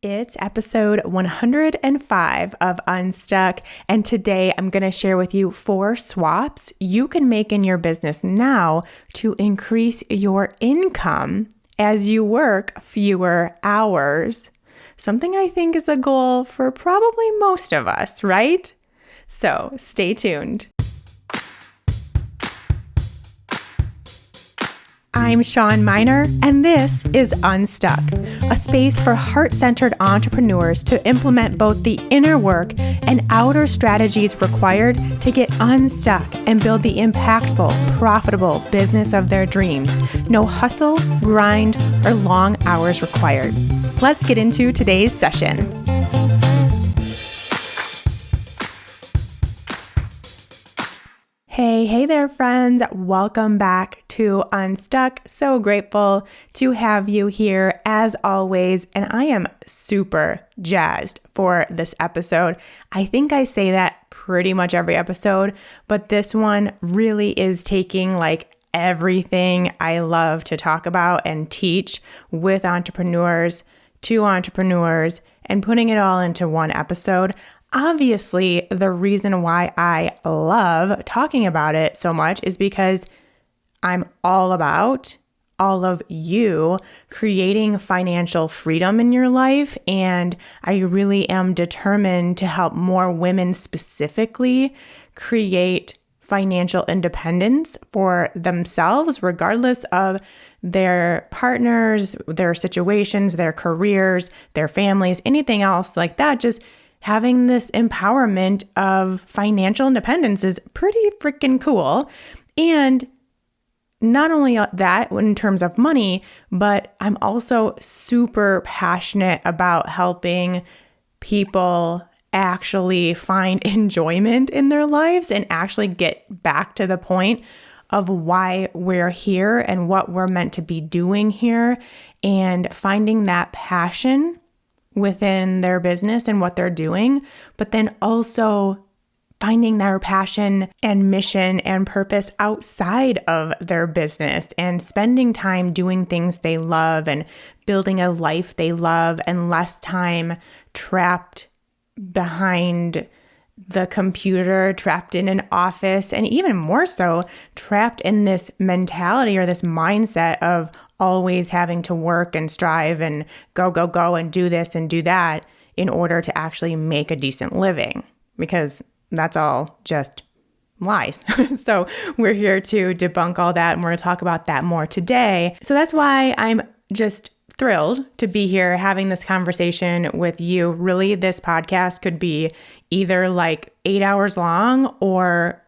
It's episode 105 of Unstuck, and today I'm going to share with you 4 swaps you can make in your business now to increase your income as you work fewer hours. Something I think is a goal for probably most of us, right? So stay tuned. I'm Shawn Mynar, and this is Unstuck, a space for heart-centered entrepreneurs to implement both the inner work and outer strategies required to get unstuck and build the impactful, profitable business of their dreams. No hustle, grind, or long hours required. Let's get into today's session. Hey there, friends. Welcome back to Unstuck. So grateful to have you here as always. And I am super jazzed for this episode. I think I say that pretty much every episode, but this one really is taking everything I love to talk about and teach with entrepreneurs to entrepreneurs and putting it all into one episode. Obviously, the reason why I love talking about it so much is because I'm all about all of you creating financial freedom in your life. And I really am determined to help more women specifically create financial independence for themselves, regardless of their partners, their situations, their careers, their families, anything else like that. Just having this empowerment of financial independence is pretty freaking cool. And not only that in terms of money, but I'm also super passionate about helping people actually find enjoyment in their lives and actually get back to the point of why we're here and what we're meant to be doing here, and finding that passion within their business and what they're doing, but then also finding their passion and mission and purpose outside of their business and spending time doing things they love and building a life they love and less time trapped behind the computer, trapped in an office, and even more so, trapped in this mentality or this mindset of always having to work and strive and go and do this and do that in order to actually make a decent living, because that's all just lies. So we're here to debunk all that, and we're going to talk about that more today. So that's why I'm just thrilled to be here having this conversation with you. Really, this podcast could be either 8 hours long or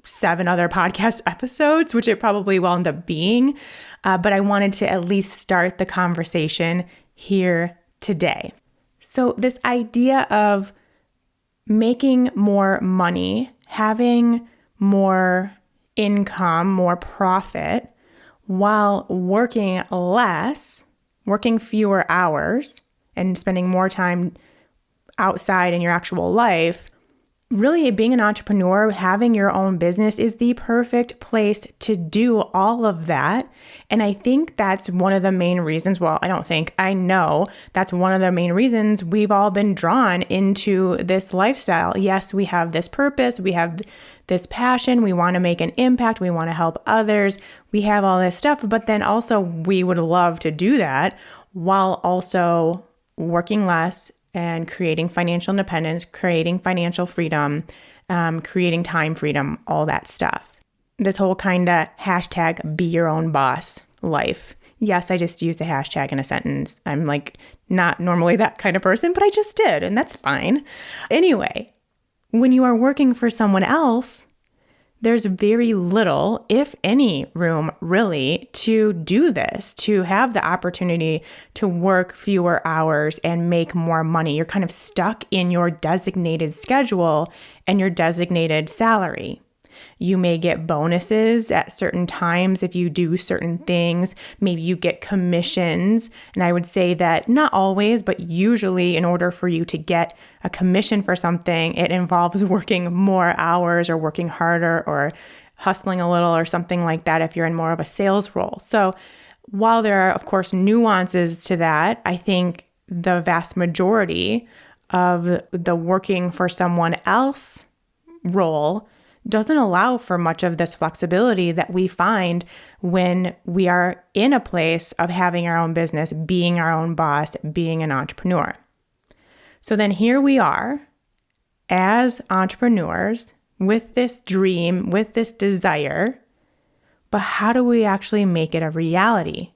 7 other podcast episodes, which it probably will end up being. But I wanted to at least start the conversation here today. So this idea of making more money, having more income, more profit, while working less, working fewer hours, and spending more time outside in your actual life, really being an entrepreneur, having your own business is the perfect place to do all of that. And I think that's one of the main reasons, I know that's one of the main reasons we've all been drawn into this lifestyle. Yes, we have this purpose, we have this passion, we want to make an impact, we want to help others, we have all this stuff, but then also we would love to do that while also working less and creating financial independence, creating financial freedom, creating time freedom, all that stuff. This whole kind of hashtag be your own boss life. Yes, I just used a hashtag in a sentence. I'm not normally that kind of person, but I just did, and that's fine. Anyway, when you are working for someone else, there's very little, if any, room really to do this, to have the opportunity to work fewer hours and make more money. You're kind of stuck in your designated schedule and your designated salary. You may get bonuses at certain times if you do certain things. Maybe you get commissions. And I would say that not always, but usually in order for you to get a commission for something, it involves working more hours or working harder or hustling a little or something like that if you're in more of a sales role. So while there are, of course, nuances to that, I think the vast majority of the working for someone else role doesn't allow for much of this flexibility that we find when we are in a place of having our own business, being our own boss, being an entrepreneur. So then here we are as entrepreneurs with this dream, with this desire, but how do we actually make it a reality?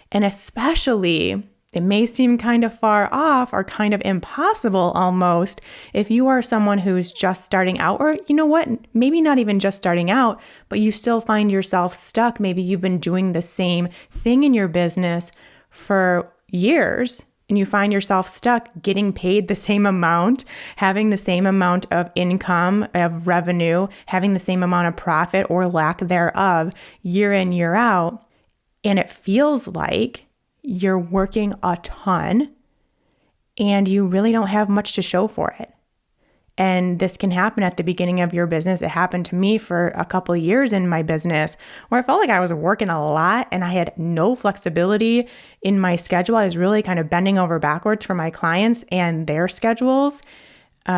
And especially, it may seem kind of far off or kind of impossible almost if you are someone who's just starting out, or you know what, maybe not even just starting out, but you still find yourself stuck. Maybe you've been doing the same thing in your business for years and you find yourself stuck getting paid the same amount, having the same amount of income, of revenue, having the same amount of profit or lack thereof year in, year out. And it feels like you're working a ton and you really don't have much to show for it. And this can happen at the beginning of your business. It happened to me for a couple of years in my business where I felt like I was working a lot and I had no flexibility in my schedule. I was really kind of bending over backwards for my clients and their schedules,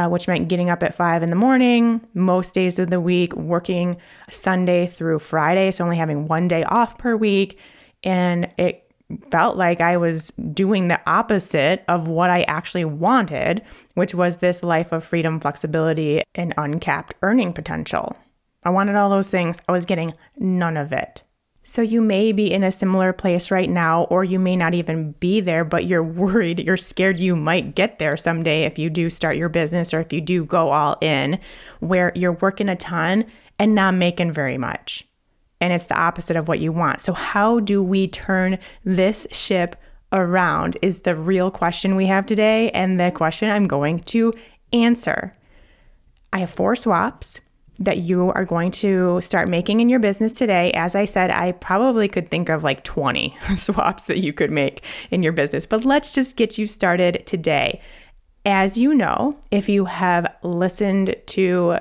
which meant getting up at 5 a.m, most days of the week, working Sunday through Friday. So only having one day off per week. And it felt like I was doing the opposite of what I actually wanted, which was this life of freedom, flexibility, and uncapped earning potential. I wanted all those things. I was getting none of it. So you may be in a similar place right now, or you may not even be there, but you're worried, you're scared you might get there someday if you do start your business or if you do go all in, where you're working a ton and not making very much. And it's the opposite of what you want. So how do we turn this ship around is the real question we have today, and the question I'm going to answer. I have 4 swaps that you are going to start making in your business today. As I said, I probably could think of like 20 swaps that you could make in your business, but let's just get you started today. As you know, if you have listened to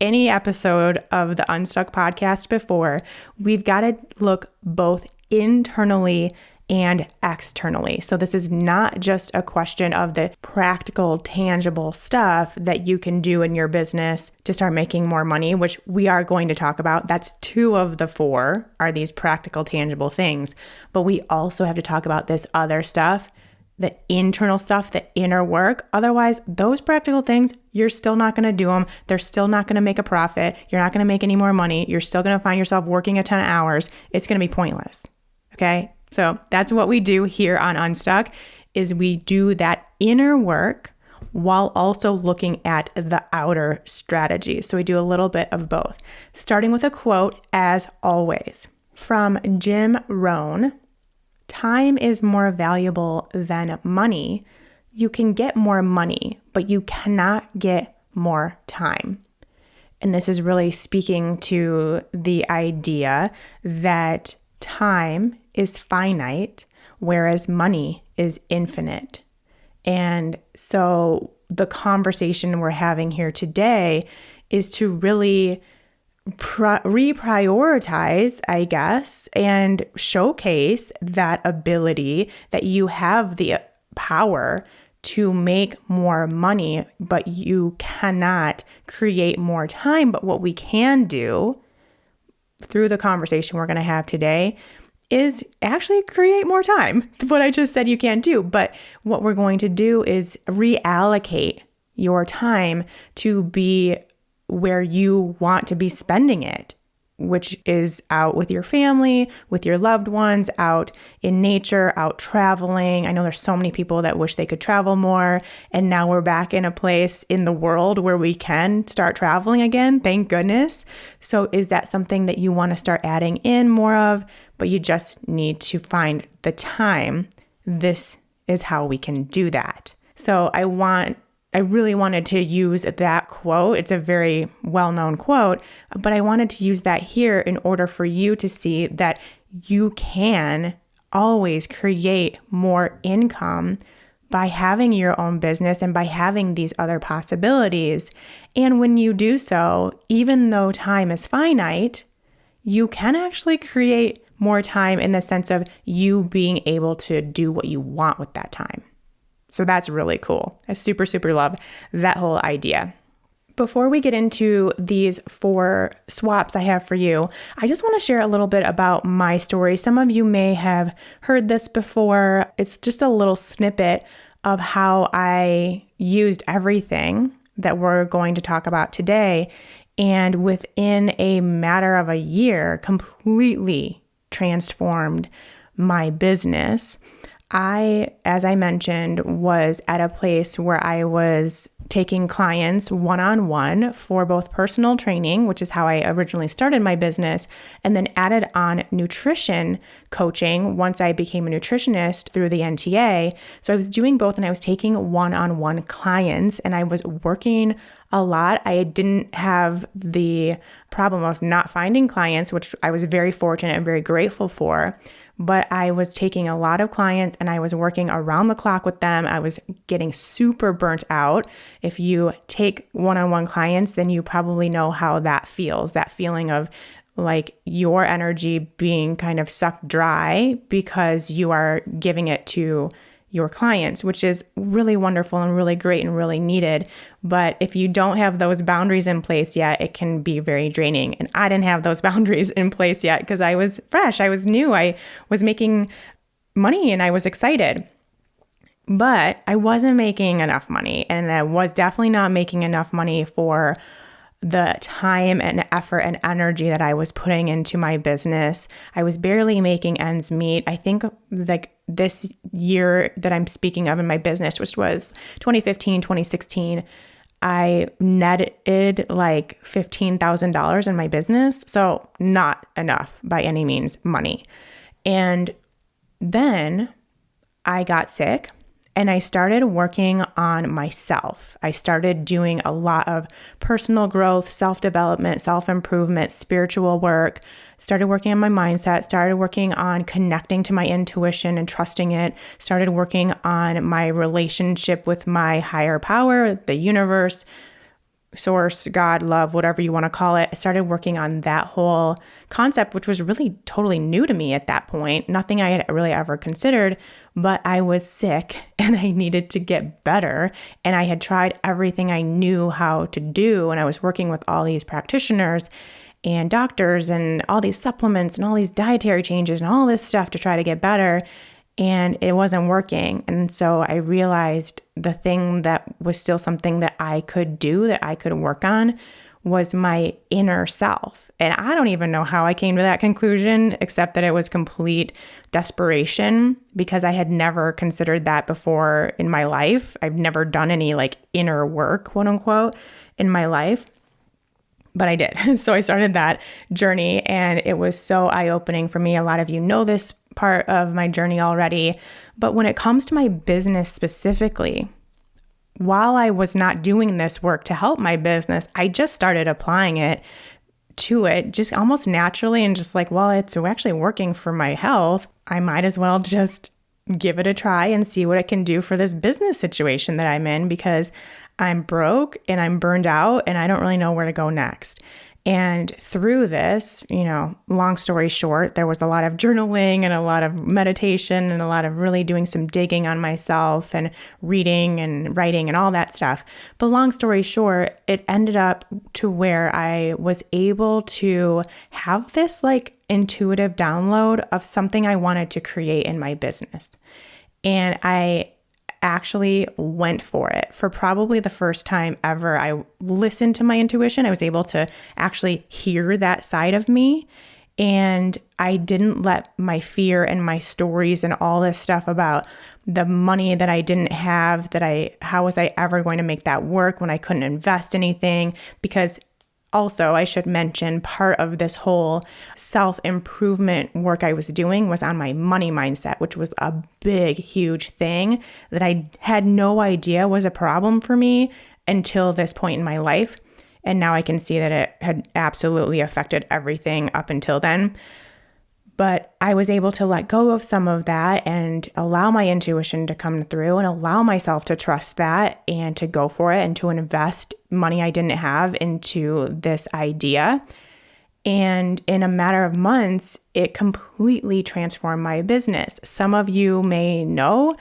any episode of the Unstuck podcast before, we've got to look both internally and externally. So this is not just a question of the practical, tangible stuff that you can do in your business to start making more money, which we are going to talk about. That's 2 of the 4 are these practical, tangible things. But we also have to talk about this other stuff, the internal stuff, the inner work. Otherwise, those practical things, you're still not going to do them. They're still not going to make a profit. You're not going to make any more money. You're still going to find yourself working a ton of hours. It's going to be pointless. Okay? So that's what we do here on Unstuck, is we do that inner work while also looking at the outer strategy. So we do a little bit of both. Starting with a quote, as always, from Jim Rohn. Time is more valuable than money. You can get more money, but you cannot get more time. And this is really speaking to the idea that time is finite, whereas money is infinite. And so the conversation we're having here today is to really reprioritize, I guess, and showcase that ability that you have the power to make more money, but you cannot create more time. But what we can do through the conversation we're going to have today is actually create more time. What I just said you can't do. But what we're going to do is reallocate your time to be where you want to be spending it, which is out with your family, with your loved ones, out in nature, out traveling. I know there's so many people that wish they could travel more. And now we're back in a place in the world where we can start traveling again. Thank goodness. So is that something that you want to start adding in more of, but you just need to find the time? This is how we can do that. So I really wanted to use that quote. It's a very well-known quote, but I wanted to use that here in order for you to see that you can always create more income by having your own business and by having these other possibilities. And when you do so, even though time is finite, you can actually create more time in the sense of you being able to do what you want with that time. So that's really cool. I super, super love that whole idea. Before we get into these 4 swaps I have for you, I just want to share a little bit about my story. Some of you may have heard this before. It's just a little snippet of how I used everything that we're going to talk about today, and within a matter of a year, completely transformed my business. As I mentioned, was at a place where I was taking clients one-on-one for both personal training, which is how I originally started my business, and then added on nutrition coaching once I became a nutritionist through the NTA. So I was doing both, and I was taking one-on-one clients, and I was working a lot. I didn't have the problem of not finding clients, which I was very fortunate and very grateful for. But I was taking a lot of clients and I was working around the clock with them. I was getting super burnt out. If you take one-on-one clients, then you probably know how that feels, that feeling of like your energy being kind of sucked dry because you are giving it to your clients, which is really wonderful and really great and really needed. But if you don't have those boundaries in place yet, it can be very draining. And I didn't have those boundaries in place yet because I was fresh. I was new. I was making money and I was excited. But I wasn't making enough money. And I was definitely not making enough money for the time and effort and energy that I was putting into my business. I was barely making ends meet. I think like this year that I'm speaking of in my business, which was 2015, 2016, I netted like $15,000 in my business. So not enough by any means money. And then I got sick. And I started working on myself. I started doing a lot of personal growth, self-development, self-improvement, spiritual work, started working on my mindset, started working on connecting to my intuition and trusting it, started working on my relationship with my higher power, the universe, source, God, love, whatever you want to call it. I started working on that whole concept, which was really totally new to me at that point. Nothing I had really ever considered, but I was sick and I needed to get better. And I had tried everything I knew how to do. And I was working with all these practitioners and doctors and all these supplements and all these dietary changes and all this stuff to try to get better. And it wasn't working. And so I realized the thing that was still something that I could do, that I could work on, was my inner self. And I don't even know how I came to that conclusion, except that it was complete desperation because I had never considered that before in my life. I've never done any like inner work, quote unquote, in my life. But I did. So I started that journey and it was so eye-opening for me. A lot of you know this part of my journey already. But when it comes to my business specifically, while I was not doing this work to help my business, I just started applying it to it just almost naturally and just like, well, it's actually working for my health. I might as well just give it a try and see what it can do for this business situation that I'm in because I'm broke and I'm burned out and I don't really know where to go next. And through this, long story short, there was a lot of journaling and a lot of meditation and a lot of really doing some digging on myself and reading and writing and all that stuff. But long story short, it ended up to where I was able to have this like intuitive download of something I wanted to create in my business. And I actually went for it. For probably the first time ever, I listened to my intuition. I was able to actually hear that side of me. And I didn't let my fear and my stories and all this stuff about the money that I didn't have, how was I ever going to make that work when I couldn't invest anything? Because also, I should mention, part of this whole self-improvement work I was doing was on my money mindset, which was a big, huge thing that I had no idea was a problem for me until this point in my life. And now I can see that it had absolutely affected everything up until then. But I was able to let go of some of that and allow my intuition to come through and allow myself to trust that and to go for it and to invest money I didn't have into this idea. And in a matter of months, it completely transformed my business. Some of you may know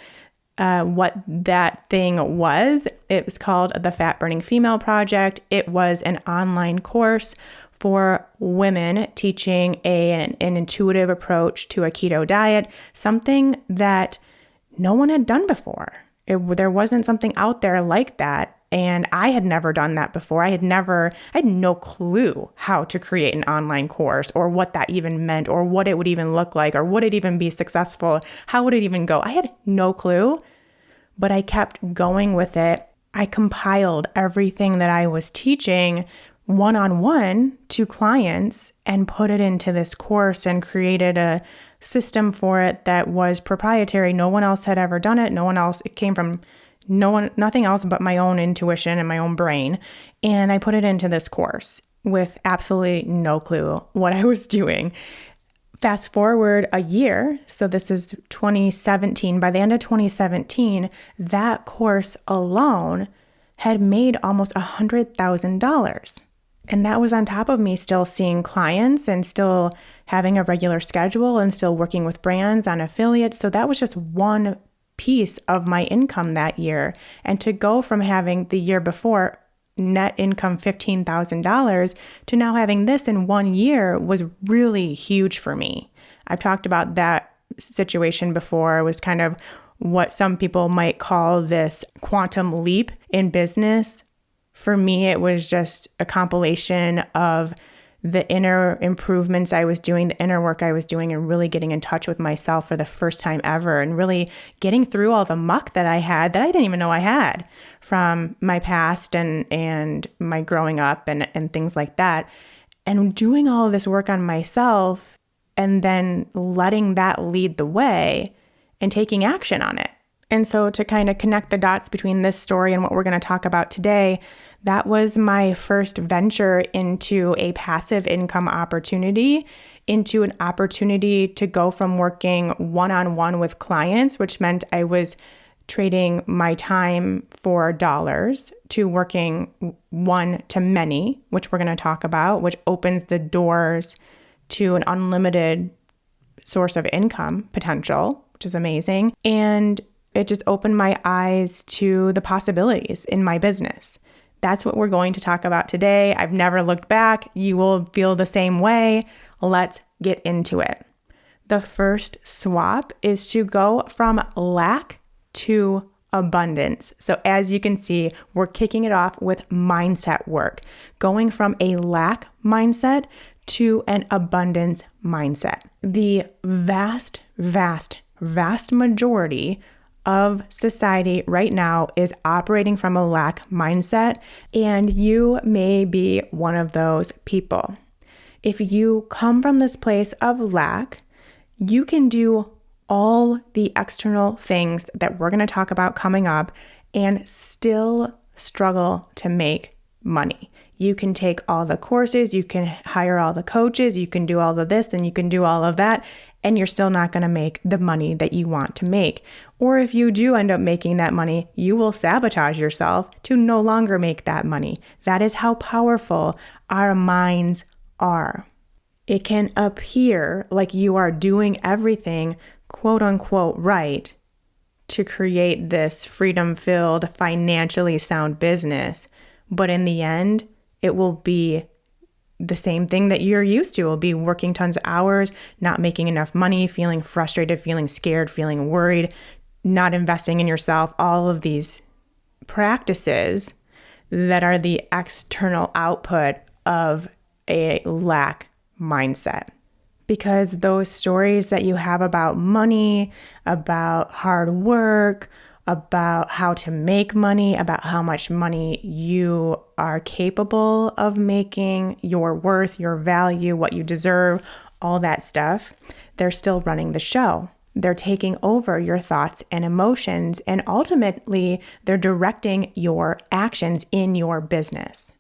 what that thing was. It was called the Fat Burning Female Project. It was an online course for women teaching an intuitive approach to a keto diet, something that no one had done before. There wasn't something out there like that. And I had never done that before. I had no clue how to create an online course or what that even meant or what it would even look like or would it even be successful? How would it even go? I had no clue, but I kept going with it. I compiled everything that I was teaching one-on-one to clients and put it into this course and created a system for it that was proprietary. No one else had ever done it. It came from nothing else but my own intuition and my own brain. And I put it into this course with absolutely no clue what I was doing. Fast forward a year. So this is 2017. By the end of 2017, that course alone had made almost $100,000. And that was on top of me still seeing clients and still having a regular schedule and still working with brands on affiliates. So that was just one piece of my income that year. And to go from having the year before net income $15,000 to now having this in 1 year was really huge for me. I've talked about that situation before. It was kind of what some people might call this quantum leap in business. For me, it was just a compilation of the inner improvements I was doing, the inner work I was doing, and really getting in touch with myself for the first time ever, and really getting through all the muck that I had that I didn't even know I had from my past and my growing up and things like that. And doing all of this work on myself and then letting that lead the way and taking action on it. And so to kind of connect the dots between this story and what we're going to talk about today, that was my first venture into a passive income opportunity, into an opportunity to go from working one-on-one with clients, which meant I was trading my time for dollars, to working one-to-many, which we're going to talk about, which opens the doors to an unlimited source of income potential, which is amazing. And it just opened my eyes to the possibilities in my business. That's what we're going to talk about today. I've never looked back. You will feel the same way. Let's get into it. The first swap is to go from lack to abundance. So as you can see, we're kicking it off with mindset work, going from a lack mindset to an abundance mindset. The vast majority of society right now is operating from a lack mindset, and you may be one of those people. If you come from this place of lack, you can do all the external things that we're going to talk about coming up and still struggle to make money. You can take all the courses, you can hire all the coaches, you can do all of this, and you can do all of that, and you're still not going to make the money that you want to make. Or if you do end up making that money, you will sabotage yourself to no longer make that money. That is how powerful our minds are. It can appear like you are doing everything quote unquote right to create this freedom-filled, financially sound business, but in the end, it will be the same thing that you're used to. It will be working tons of hours, not making enough money, feeling frustrated, feeling scared, feeling worried, not investing in yourself, all of these practices that are the external output of a lack mindset. Because those stories that you have about money, about hard work, about how to make money, about how much money you are capable of making, your worth, your value, what you deserve, all that stuff, they're still running the show. They're taking over your thoughts and emotions, and ultimately, they're directing your actions in your business.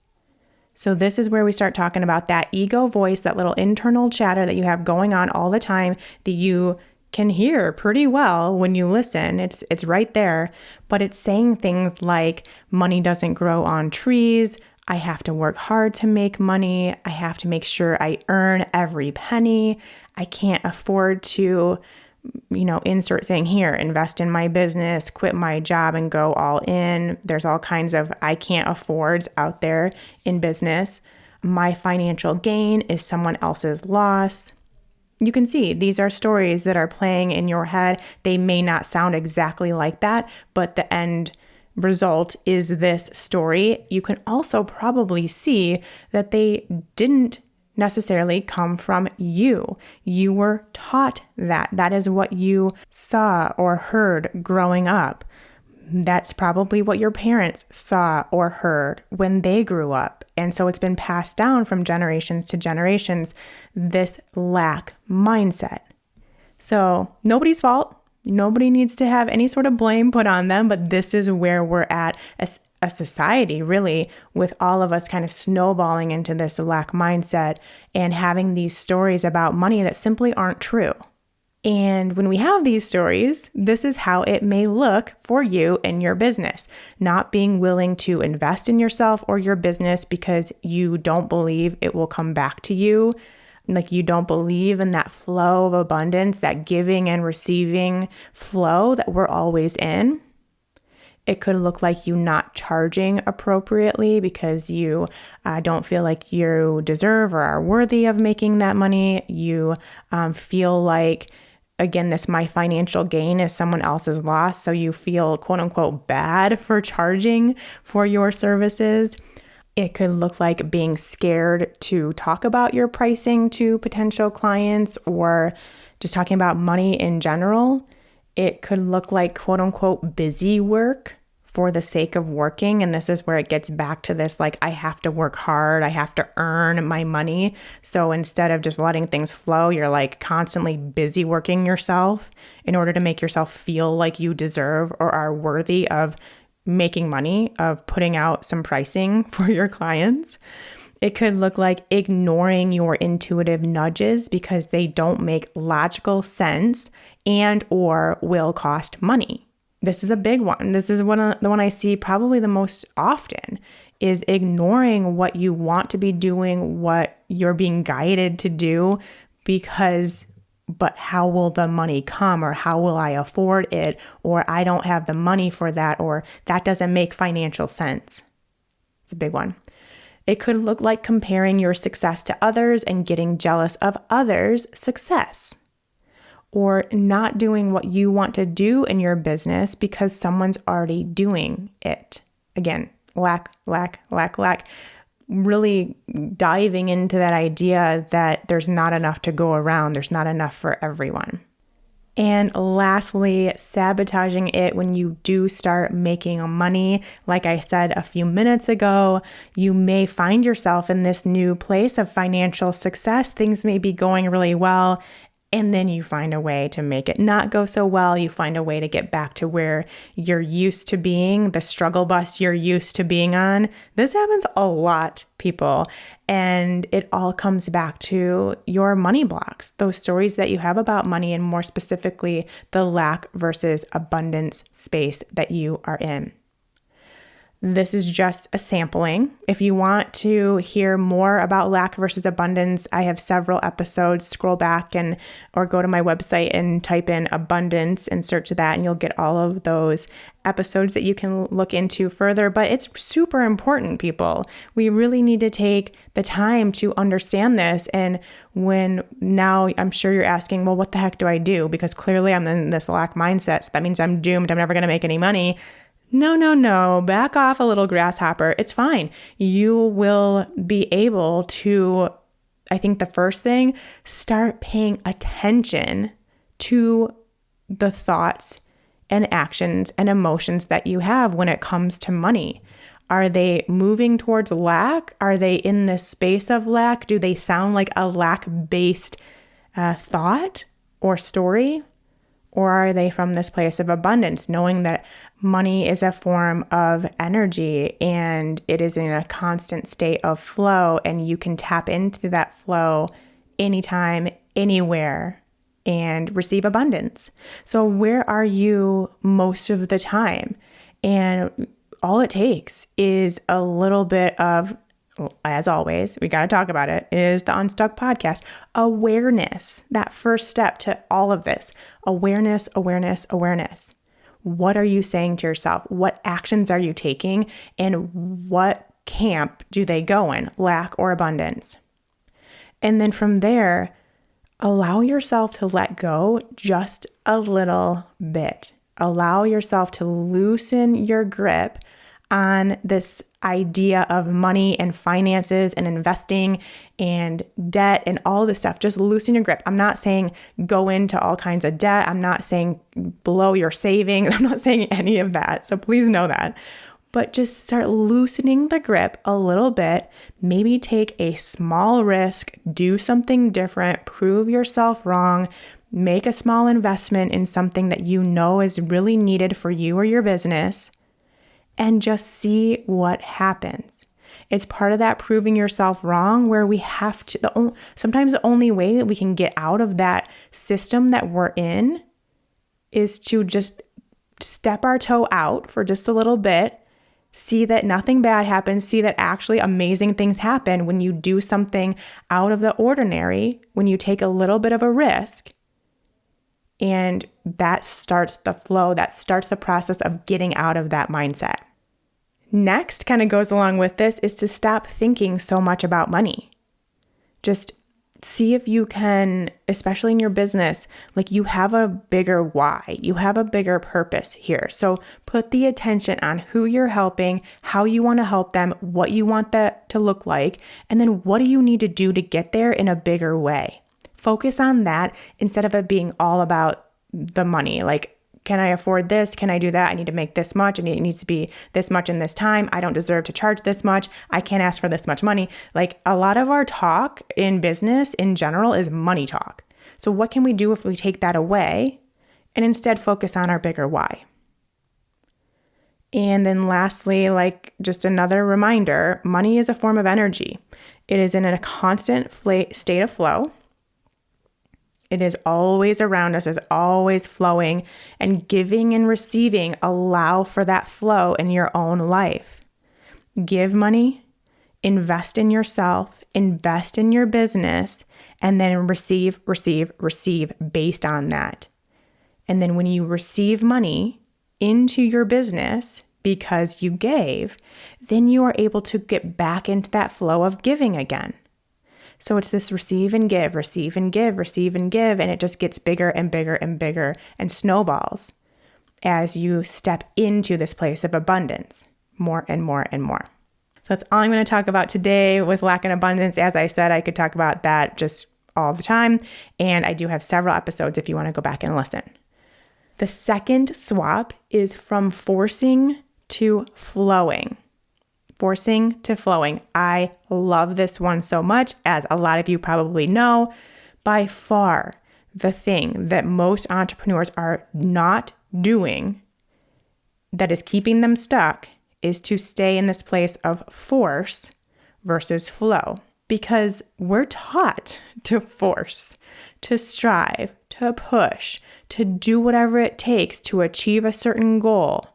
So this is where we start talking about that ego voice, that little internal chatter that you have going on all the time that you can hear pretty well when you listen. It's right there, but it's saying things like money doesn't grow on trees. I have to work hard to make money. I have to make sure I earn every penny. I can't afford to insert thing here, invest in my business, quit my job and go all in. There's all kinds of I can't affords out there in business. My financial gain is someone else's loss. You can see these are stories that are playing in your head. They may not sound exactly like that, but the end result is this story. You can also probably see that they didn't necessarily come from you. You were taught that. That is what you saw or heard growing up. That's probably what your parents saw or heard when they grew up. And so it's been passed down from generations to generations, this lack mindset. So nobody's fault. Nobody needs to have any sort of blame put on them, but this is where we're at as a society, really, with all of us kind of snowballing into this lack mindset and having these stories about money that simply aren't true. And when we have these stories, this is how it may look for you in your business. Not being willing to invest in yourself or your business because you don't believe it will come back to you. Like you don't believe in that flow of abundance, that giving and receiving flow that we're always in. It could look like you not charging appropriately because you don't feel like you deserve or are worthy of making that money. You feel like, again, my financial gain is someone else's loss. So you feel quote unquote bad for charging for your services. It could look like being scared to talk about your pricing to potential clients or just talking about money in general. It could look like quote unquote busy work for the sake of working. And this is where it gets back to this, like, I have to work hard. I have to earn my money. So instead of just letting things flow, you're like constantly busy working yourself in order to make yourself feel like you deserve or are worthy of making money, of putting out some pricing for your clients. It could look like ignoring your intuitive nudges because they don't make logical sense and or will cost money. This is a big one. This is the one I see probably the most often, is ignoring what you want to be doing, what you're being guided to do, but how will the money come, or how will I afford it, or I don't have the money for that, or that doesn't make financial sense. It's a big one. It could look like comparing your success to others and getting jealous of others' success, or not doing what you want to do in your business because someone's already doing it. Again, lack. Really diving into that idea that there's not enough to go around. There's not enough for everyone. And lastly, sabotaging it when you do start making money. Like I said a few minutes ago, you may find yourself in this new place of financial success. Things may be going really well, and then you find a way to make it not go so well. You find a way to get back to where you're used to being, the struggle bus you're used to being on. This happens a lot, people. And it all comes back to your money blocks, those stories that you have about money, and more specifically, the lack versus abundance space that you are in. This is just a sampling. If you want to hear more about lack versus abundance, I have several episodes. Scroll back or go to my website and type in abundance and search that, and you'll get all of those episodes that you can look into further. But it's super important, people. We really need to take the time to understand this. And now I'm sure you're asking, well, what the heck do I do? Because clearly I'm in this lack mindset. So that means I'm doomed. I'm never going to make any money. No. Back off a little, grasshopper. It's fine. You will be able to, I think the first thing, start paying attention to the thoughts and actions and emotions that you have when it comes to money. Are they moving towards lack? Are they in this space of lack? Do they sound like a lack-based thought or story? Or are they from this place of abundance, knowing that money is a form of energy and it is in a constant state of flow, and you can tap into that flow anytime, anywhere, and receive abundance? So where are you most of the time? And all it takes is a little bit of as always, we got to talk about it, is the Unstuck podcast. Awareness, that first step to all of this. Awareness, awareness, awareness. What are you saying to yourself? What actions are you taking? And what camp do they go in, lack or abundance? And then from there, allow yourself to let go just a little bit. Allow yourself to loosen your grip on this idea of money and finances and investing and debt and all this stuff. Just loosen your grip. I'm not saying go into all kinds of debt. I'm not saying blow your savings. I'm not saying any of that. So please know that. But just start loosening the grip a little bit. Maybe take a small risk, do something different, prove yourself wrong, make a small investment in something that you know is really needed for you or your business, and just see what happens. It's part of that proving yourself wrong where we have to, sometimes the only way that we can get out of that system that we're in is to just step our toe out for just a little bit, see that nothing bad happens, see that actually amazing things happen when you do something out of the ordinary, when you take a little bit of a risk. And that starts the flow, that starts the process of getting out of that mindset. Next, kind of goes along with this, is to stop thinking so much about money. Just see if you can, especially in your business, like you have a bigger why, you have a bigger purpose here. So put the attention on who you're helping, how you want to help them, what you want that to look like, and then what do you need to do to get there in a bigger way. Focus on that instead of it being all about the money. Like, can I afford this? Can I do that? I need to make this much. And it needs to be this much in this time. I don't deserve to charge this much. I can't ask for this much money. Like, a lot of our talk in business in general is money talk. So what can we do if we take that away and instead focus on our bigger why? And then lastly, like just another reminder, money is a form of energy. It is in a constant state of flow. It is always around us, is always flowing, and giving and receiving allow for that flow in your own life. Give money, invest in yourself, invest in your business, and then receive based on that. And then when you receive money into your business because you gave, then you are able to get back into that flow of giving again. So it's this receive and give, receive and give, receive and give, and it just gets bigger and bigger and bigger and snowballs as you step into this place of abundance, more and more and more. So that's all I'm going to talk about today with lack and abundance. As I said, I could talk about that just all the time, and I do have several episodes if you want to go back and listen. The second swap is from forcing to flowing. Forcing to flowing. I love this one so much, as a lot of you probably know. By far, the thing that most entrepreneurs are not doing that is keeping them stuck is to stay in this place of force versus flow. Because we're taught to force, to strive, to push, to do whatever it takes to achieve a certain goal.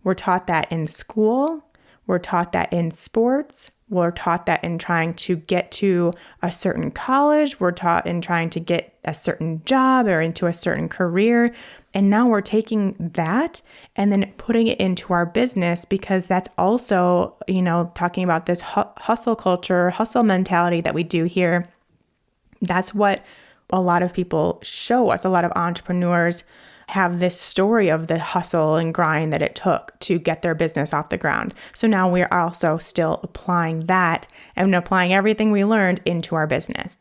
We're taught that in school. We're taught that in sports. We're taught that in trying to get to a certain college. We're taught in trying to get a certain job or into a certain career. And now we're taking that and then putting it into our business, because that's also, talking about this hustle culture, hustle mentality that we do here. That's what a lot of people show us. A lot of entrepreneurs have this story of the hustle and grind that it took to get their business off the ground. So now we're also still applying that and applying everything we learned into our business.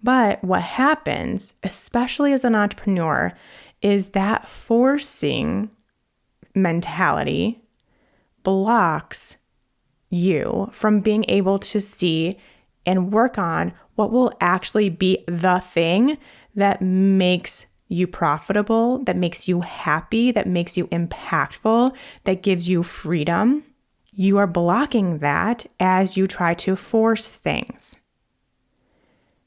But what happens, especially as an entrepreneur, is that forcing mentality blocks you from being able to see and work on what will actually be the thing that makes you profitable, that makes you happy, that makes you impactful, that gives you freedom. You are blocking that as you try to force things.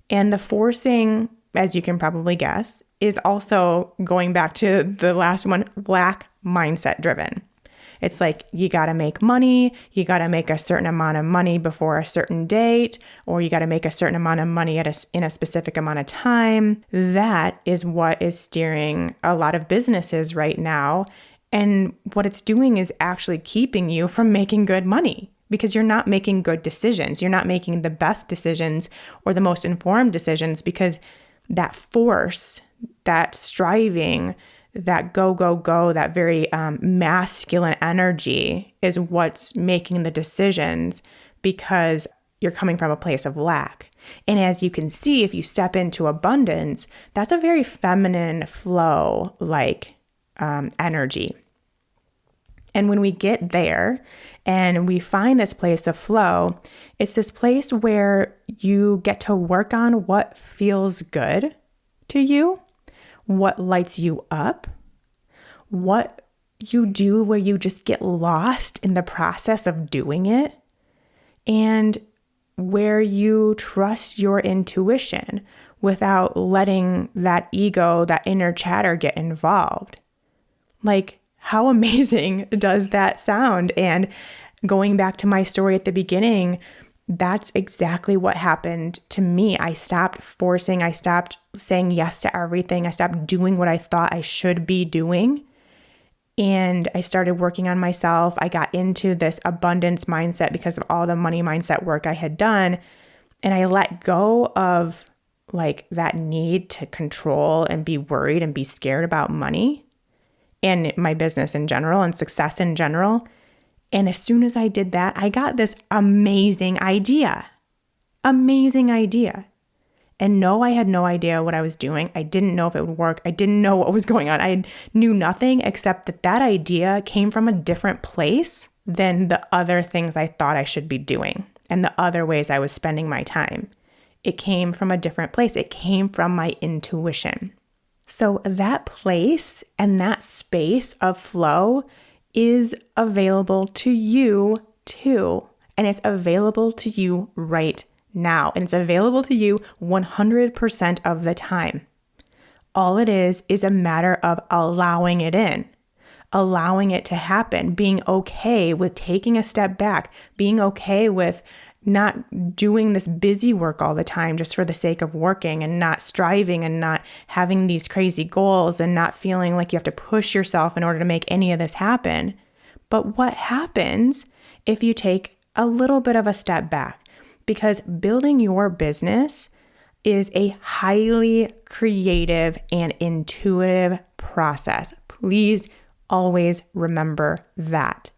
And the forcing, as you can probably guess, is also going back to the last one, lack mindset driven. It's like you got to make money, you got to make a certain amount of money before a certain date, or you got to make a certain amount of money in a specific amount of time. That is what is steering a lot of businesses right now. And what it's doing is actually keeping you from making good money because you're not making good decisions. You're not making the best decisions or the most informed decisions because that force, that striving, that go, go, go, that very masculine energy is what's making the decisions because you're coming from a place of lack. And as you can see, if you step into abundance, that's a very feminine flow like energy. And when we get there and we find this place of flow, it's this place where you get to work on what feels good to you, what lights you up, what you do where you just get lost in the process of doing it, and where you trust your intuition without letting that ego, that inner chatter get involved. Like, how amazing does that sound? And going back to my story at the beginning, that's exactly what happened to me. I stopped forcing. I stopped saying yes to everything. I stopped doing what I thought I should be doing. And I started working on myself. I got into this abundance mindset because of all the money mindset work I had done. And I let go of like that need to control and be worried and be scared about money and my business in general and success in general. And as soon as I did that, I got this amazing idea. And no, I had no idea what I was doing. I didn't know if it would work. I didn't know what was going on. I knew nothing except that idea came from a different place than the other things I thought I should be doing and the other ways I was spending my time. It came from a different place. It came from my intuition. So that place and that space of flow is available to you too. And it's available to you right now. And it's available to you 100% of the time. All it is a matter of allowing it in, allowing it to happen, being okay with taking a step back, being okay with not doing this busy work all the time just for the sake of working and not striving and not having these crazy goals and not feeling like you have to push yourself in order to make any of this happen. But what happens if you take a little bit of a step back? Because building your business is a highly creative and intuitive process. Please always remember that.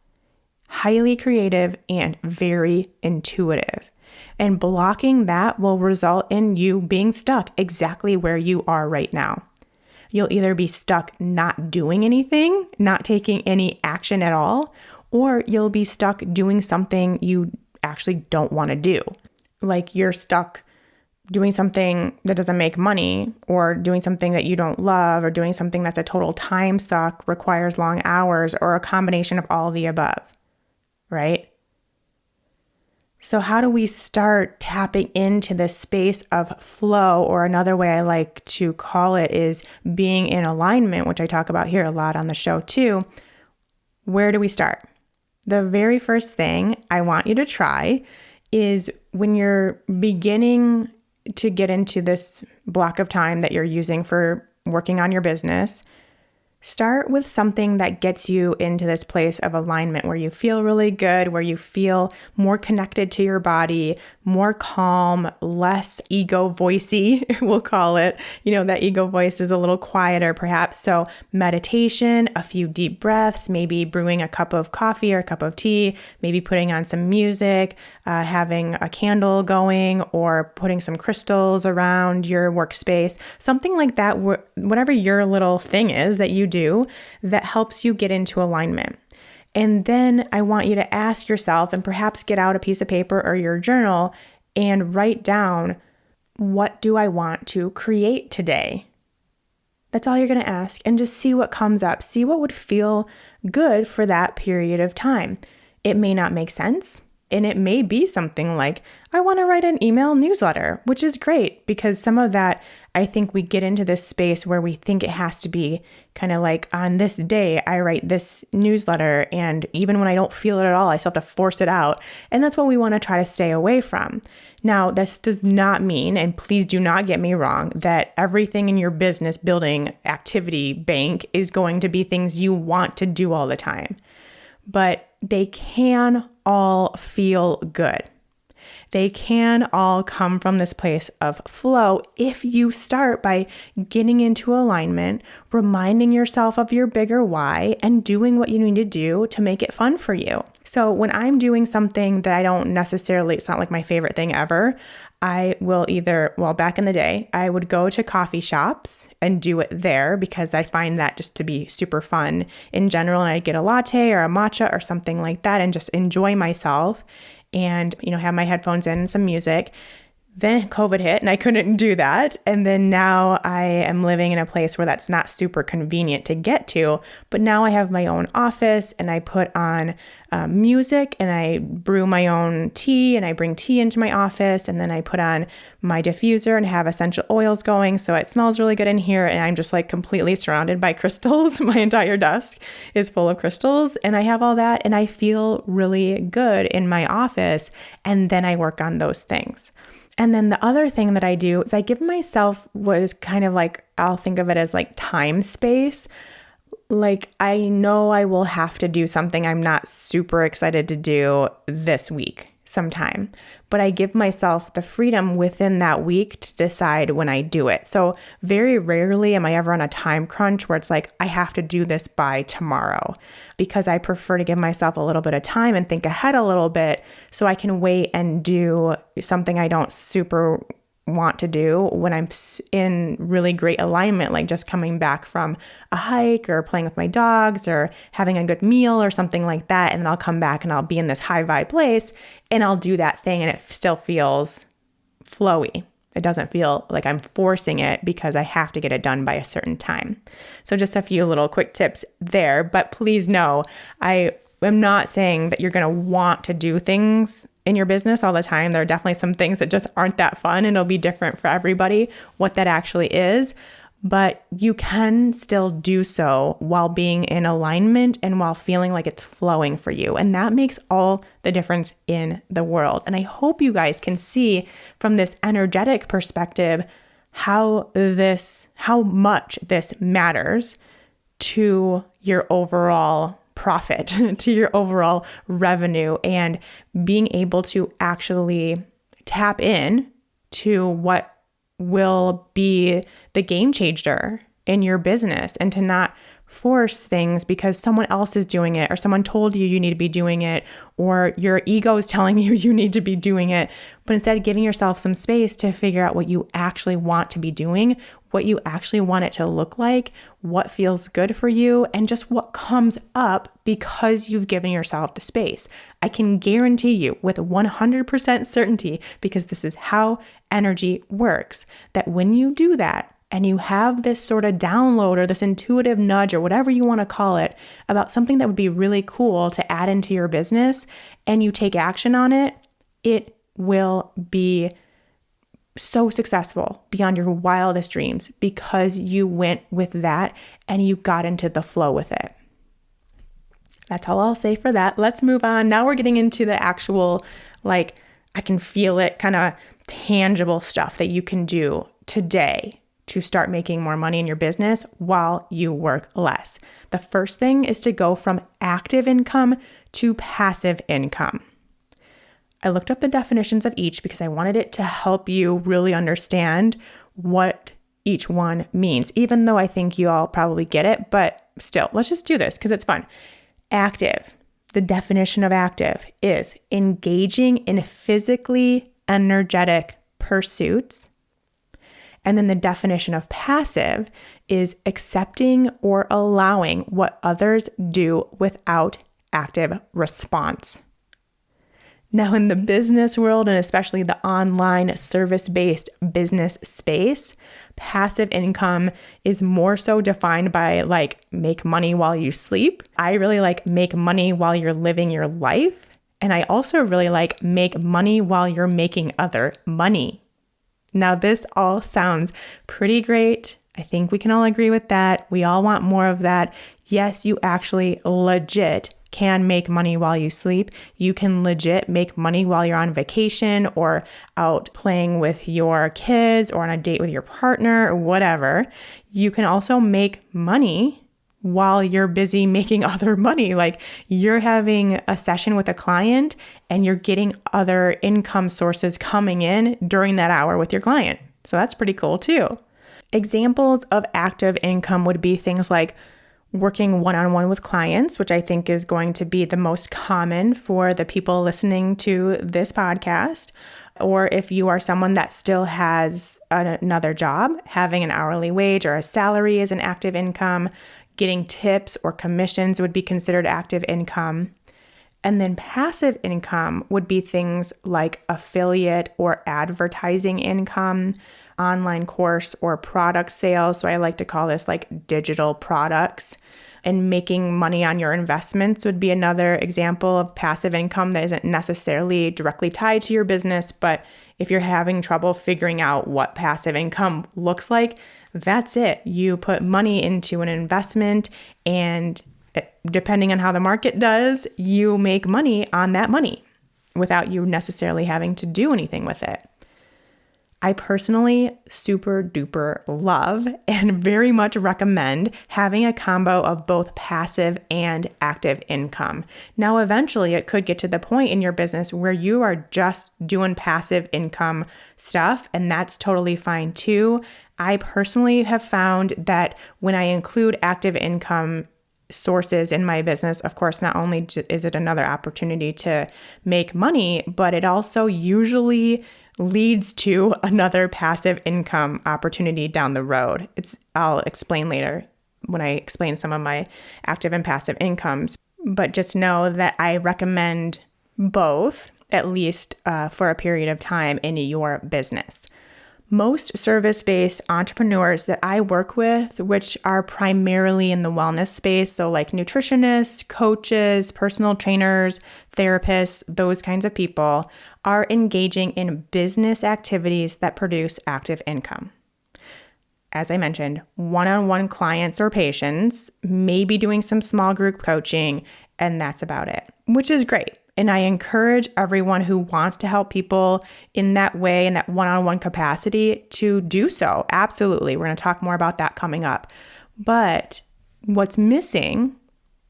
Highly creative and very intuitive. And blocking that will result in you being stuck exactly where you are right now. You'll either be stuck not doing anything, not taking any action at all, or you'll be stuck doing something you actually don't want to do. Like you're stuck doing something that doesn't make money, or doing something that you don't love, or doing something that's a total time suck, requires long hours, or a combination of all the above, right? So how do we start tapping into this space of flow, or another way I like to call it is being in alignment, which I talk about here a lot on the show too. Where do we start? The very first thing I want you to try is when you're beginning to get into this block of time that you're using for working on your business, start with something that gets you into this place of alignment where you feel really good, where you feel more connected to your body, more calm, less ego voicey, we'll call it. You know, that ego voice is a little quieter perhaps. So meditation, a few deep breaths, maybe brewing a cup of coffee or a cup of tea, maybe putting on some music, having a candle going, or putting some crystals around your workspace, something like that, whatever your little thing is that you do that helps you get into alignment. And then I want you to ask yourself, and perhaps get out a piece of paper or your journal and write down, what do I want to create today? That's all you're going to ask, and just see what comes up. See what would feel good for that period of time. It may not make sense. And it may be something like, I want to write an email newsletter, which is great because some of that, I think we get into this space where we think it has to be kind of like on this day, I write this newsletter. And even when I don't feel it at all, I still have to force it out. And that's what we want to try to stay away from. Now, this does not mean, and please do not get me wrong, that everything in your business building activity bank is going to be things you want to do all the time. But they can all feel good. They can all come from this place of flow if you start by getting into alignment, reminding yourself of your bigger why, and doing what you need to do to make it fun for you. So when I'm doing something that I don't necessarily, it's not like my favorite thing ever, I will back in the day, I would go to coffee shops and do it there because I find that just to be super fun in general. And I'd get a latte or a matcha or something like that and just enjoy myself and, have my headphones in and some music. Then COVID hit and I couldn't do that. And then now I am living in a place where that's not super convenient to get to. But now I have my own office and I put on music and I brew my own tea and I bring tea into my office. And then I put on my diffuser and have essential oils going. So it smells really good in here. And I'm just like completely surrounded by crystals. My entire desk is full of crystals and I have all that. And I feel really good in my office. And then I work on those things. And then the other thing that I do is I give myself what is kind of like, I'll think of it as like time space. Like I know I will have to do something I'm not super excited to do this week sometime, but I give myself the freedom within that week to decide when I do it. So very rarely am I ever on a time crunch where it's like, I have to do this by tomorrow, because I prefer to give myself a little bit of time and think ahead a little bit so I can wait and do something I don't super want to do when I'm in really great alignment, like just coming back from a hike or playing with my dogs or having a good meal or something like that. And then I'll come back and I'll be in this high vibe place and I'll do that thing and it still feels flowy. It doesn't feel like I'm forcing it because I have to get it done by a certain time. So just a few little quick tips there, but please know, I am not saying that you're going to want to do things in your business all the time. There are definitely some things that just aren't that fun and it'll be different for everybody what that actually is, but you can still do so while being in alignment and while feeling like it's flowing for you. And that makes all the difference in the world. And I hope you guys can see from this energetic perspective how much this matters to your overall profit, to your overall revenue, and being able to actually tap in to what will be the game changer in your business and to not force things because someone else is doing it or someone told you need to be doing it or your ego is telling you need to be doing it, but instead giving yourself some space to figure out what you actually want to be doing, what you actually want it to look like, what feels good for you, and just what comes up because you've given yourself the space. I can guarantee you with 100% certainty, because this is how energy works, that when you do that, and you have this sort of download or this intuitive nudge or whatever you want to call it about something that would be really cool to add into your business and you take action on it, it will be so successful beyond your wildest dreams because you went with that and you got into the flow with it. That's all I'll say for that. Let's move on. Now we're getting into the actual, I can feel it, kind of tangible stuff that you can do today to start making more money in your business while you work less. The first thing is to go from active income to passive income. I looked up the definitions of each because I wanted it to help you really understand what each one means, even though I think you all probably get it, but still, let's just do this because it's fun. Active. The definition of active is engaging in physically energetic pursuits. And then the definition of passive is accepting or allowing what others do without active response. Now, in the business world, and especially the online service-based business space, passive income is more so defined by make money while you sleep. I really make money while you're living your life. And I also really like make money while you're making other money. Now, this all sounds pretty great. I think we can all agree with that. We all want more of that. Yes, you actually legit can make money while you sleep. You can legit make money while you're on vacation or out playing with your kids or on a date with your partner or whatever. You can also make money while you're busy making other money. Like you're having a session with a client and you're getting other income sources coming in during that hour with your client. So that's pretty cool too. Examples of active income would be things like working one-on-one with clients, which I think is going to be the most common for the people listening to this podcast. Or if you are someone that still has another job, having an hourly wage or a salary is an active income. Getting tips or commissions would be considered active income. And then passive income would be things like affiliate or advertising income, online course or product sales. So I like to call this like digital products. And making money on your investments would be another example of passive income that isn't necessarily directly tied to your business. But if you're having trouble figuring out what passive income looks like, that's it. You put money into an investment and depending on how the market does, you make money on that money without you necessarily having to do anything with it. I personally super duper love and very much recommend having a combo of both passive and active income. Now, eventually it could get to the point in your business where you are just doing passive income stuff, and that's totally fine too. I personally have found that when I include active income sources in my business, of course, not only is it another opportunity to make money, but it also usually leads to another passive income opportunity down the road. I'll explain later when I explain some of my active and passive incomes, but just know that I recommend both, at least for a period of time in your business. Most service-based entrepreneurs that I work with, which are primarily in the wellness space, so like nutritionists, coaches, personal trainers, therapists, those kinds of people, are engaging in business activities that produce active income. As I mentioned, one-on-one clients or patients, maybe doing some small group coaching, and that's about it, which is great. And I encourage everyone who wants to help people in that way, in that one-on-one capacity, to do so. Absolutely. We're going to talk more about that coming up. But what's missing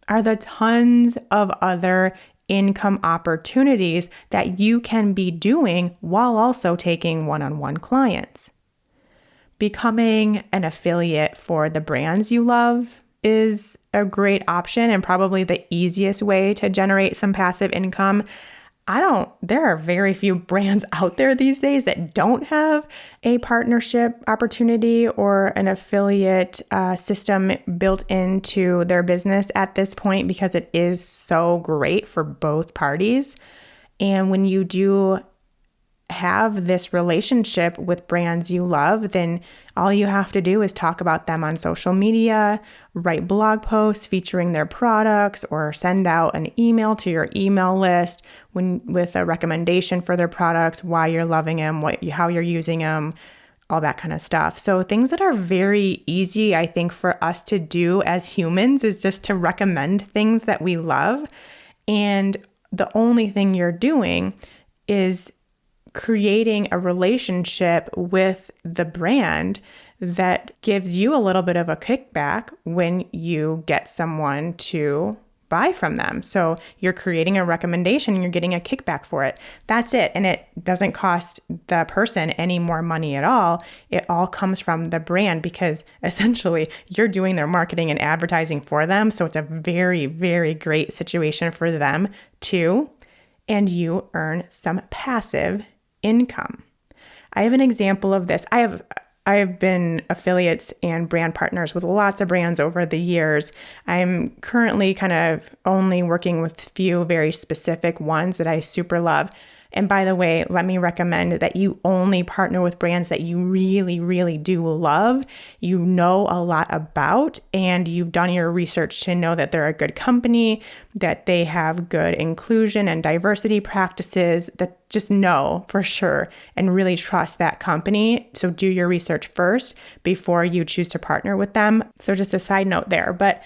are the tons of other income opportunities that you can be doing while also taking one-on-one clients. Becoming an affiliate for the brands you love is a great option and probably the easiest way to generate some passive income. There are very few brands out there these days that don't have a partnership opportunity or an affiliate system built into their business at this point, because it is so great for both parties. And when you do have this relationship with brands you love, then all you have to do is talk about them on social media, write blog posts featuring their products, or send out an email to your email list with a recommendation for their products, why you're loving them, how you're using them, all that kind of stuff. So things that are very easy, I think, for us to do as humans is just to recommend things that we love. And the only thing you're doing is creating a relationship with the brand that gives you a little bit of a kickback when you get someone to buy from them. So you're creating a recommendation and you're getting a kickback for it. That's it. And it doesn't cost the person any more money at all. It all comes from the brand, because essentially you're doing their marketing and advertising for them. So it's a very, very great situation for them too. And you earn some passive income. I have an example of this. I have been affiliates and brand partners with lots of brands over the years. I'm currently kind of only working with few very specific ones that I super love. And by the way, let me recommend that you only partner with brands that you really, really do love, you know a lot about, and you've done your research to know that they're a good company, that they have good inclusion and diversity practices, that just know for sure and really trust that company. So do your research first before you choose to partner with them. So just a side note there. But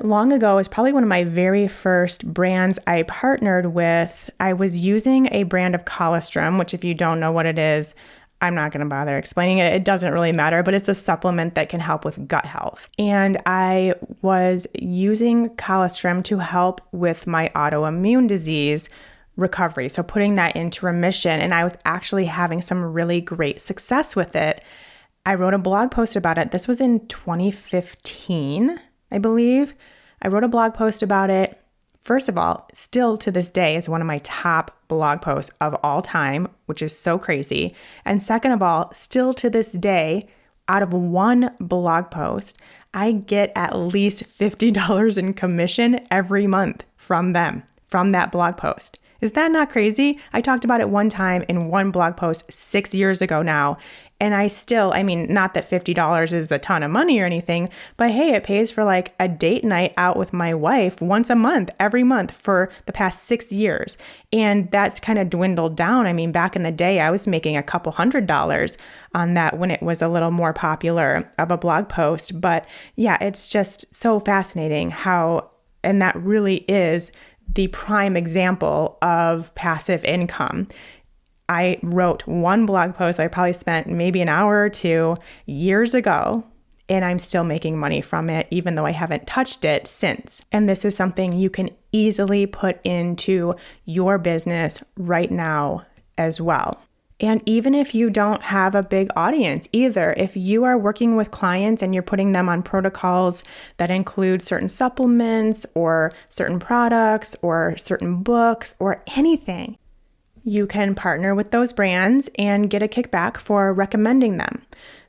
long ago, is probably one of my very first brands I partnered with. I was using a brand of colostrum, which if you don't know what it is, I'm not going to bother explaining it. It doesn't really matter, but it's a supplement that can help with gut health. And I was using colostrum to help with my autoimmune disease recovery. So putting that into remission. And I was actually having some really great success with it. I wrote a blog post about it. This was in 2015, I believe. I wrote a blog post about it. First of all, still to this day is one of my top blog posts of all time, which is so crazy. And second of all, still to this day, out of one blog post, I get at least $50 in commission every month from them, from that blog post. Is that not crazy? I talked about it one time in one blog post 6 years ago now. And not that $50 is a ton of money or anything, but hey, it pays for like a date night out with my wife once a month, every month for the past 6 years. And that's kind of dwindled down. Back in the day, I was making a couple $100s on that when it was a little more popular of a blog post. But yeah, it's just so fascinating how, and that really is the prime example of passive income. I wrote one blog post I probably spent maybe an hour or two years ago, and I'm still making money from it, even though I haven't touched it since. And this is something you can easily put into your business right now as well. And even if you don't have a big audience either, if you are working with clients and you're putting them on protocols that include certain supplements or certain products or certain books or anything, you can partner with those brands and get a kickback for recommending them.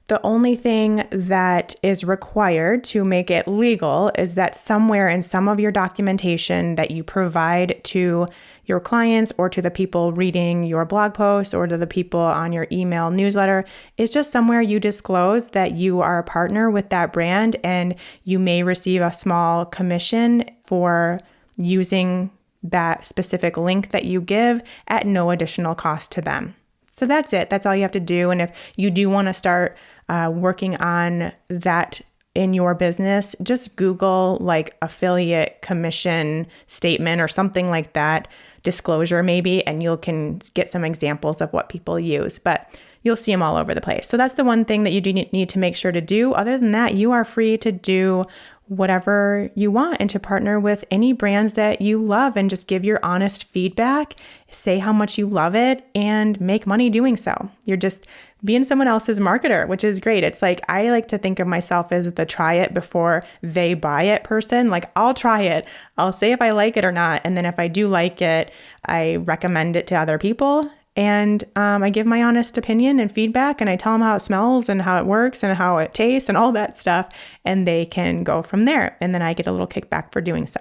The only thing that is required to make it legal is that somewhere in some of your documentation that you provide to your clients or to the people reading your blog posts or to the people on your email newsletter, it's just somewhere you disclose that you are a partner with that brand and you may receive a small commission for using that specific link that you give at no additional cost to them. So that's it. That's all you have to do. And if you do want to start working on that in your business, just Google like affiliate commission statement or something like that, disclosure maybe, and you can get some examples of what people use. But you'll see them all over the place. So that's the one thing that you do need to make sure to do. Other than that, you are free to do whatever you want and to partner with any brands that you love and just give your honest feedback, say how much you love it, and make money doing so. You're just being someone else's marketer, which is great. It's like, I like to think of myself as the try it before they buy it person. Like, I'll try it. I'll say if I like it or not. And then if I do like it, I recommend it to other people. And I give my honest opinion and feedback, and I tell them how it smells and how it works and how it tastes and all that stuff, and they can go from there. And then I get a little kickback for doing so.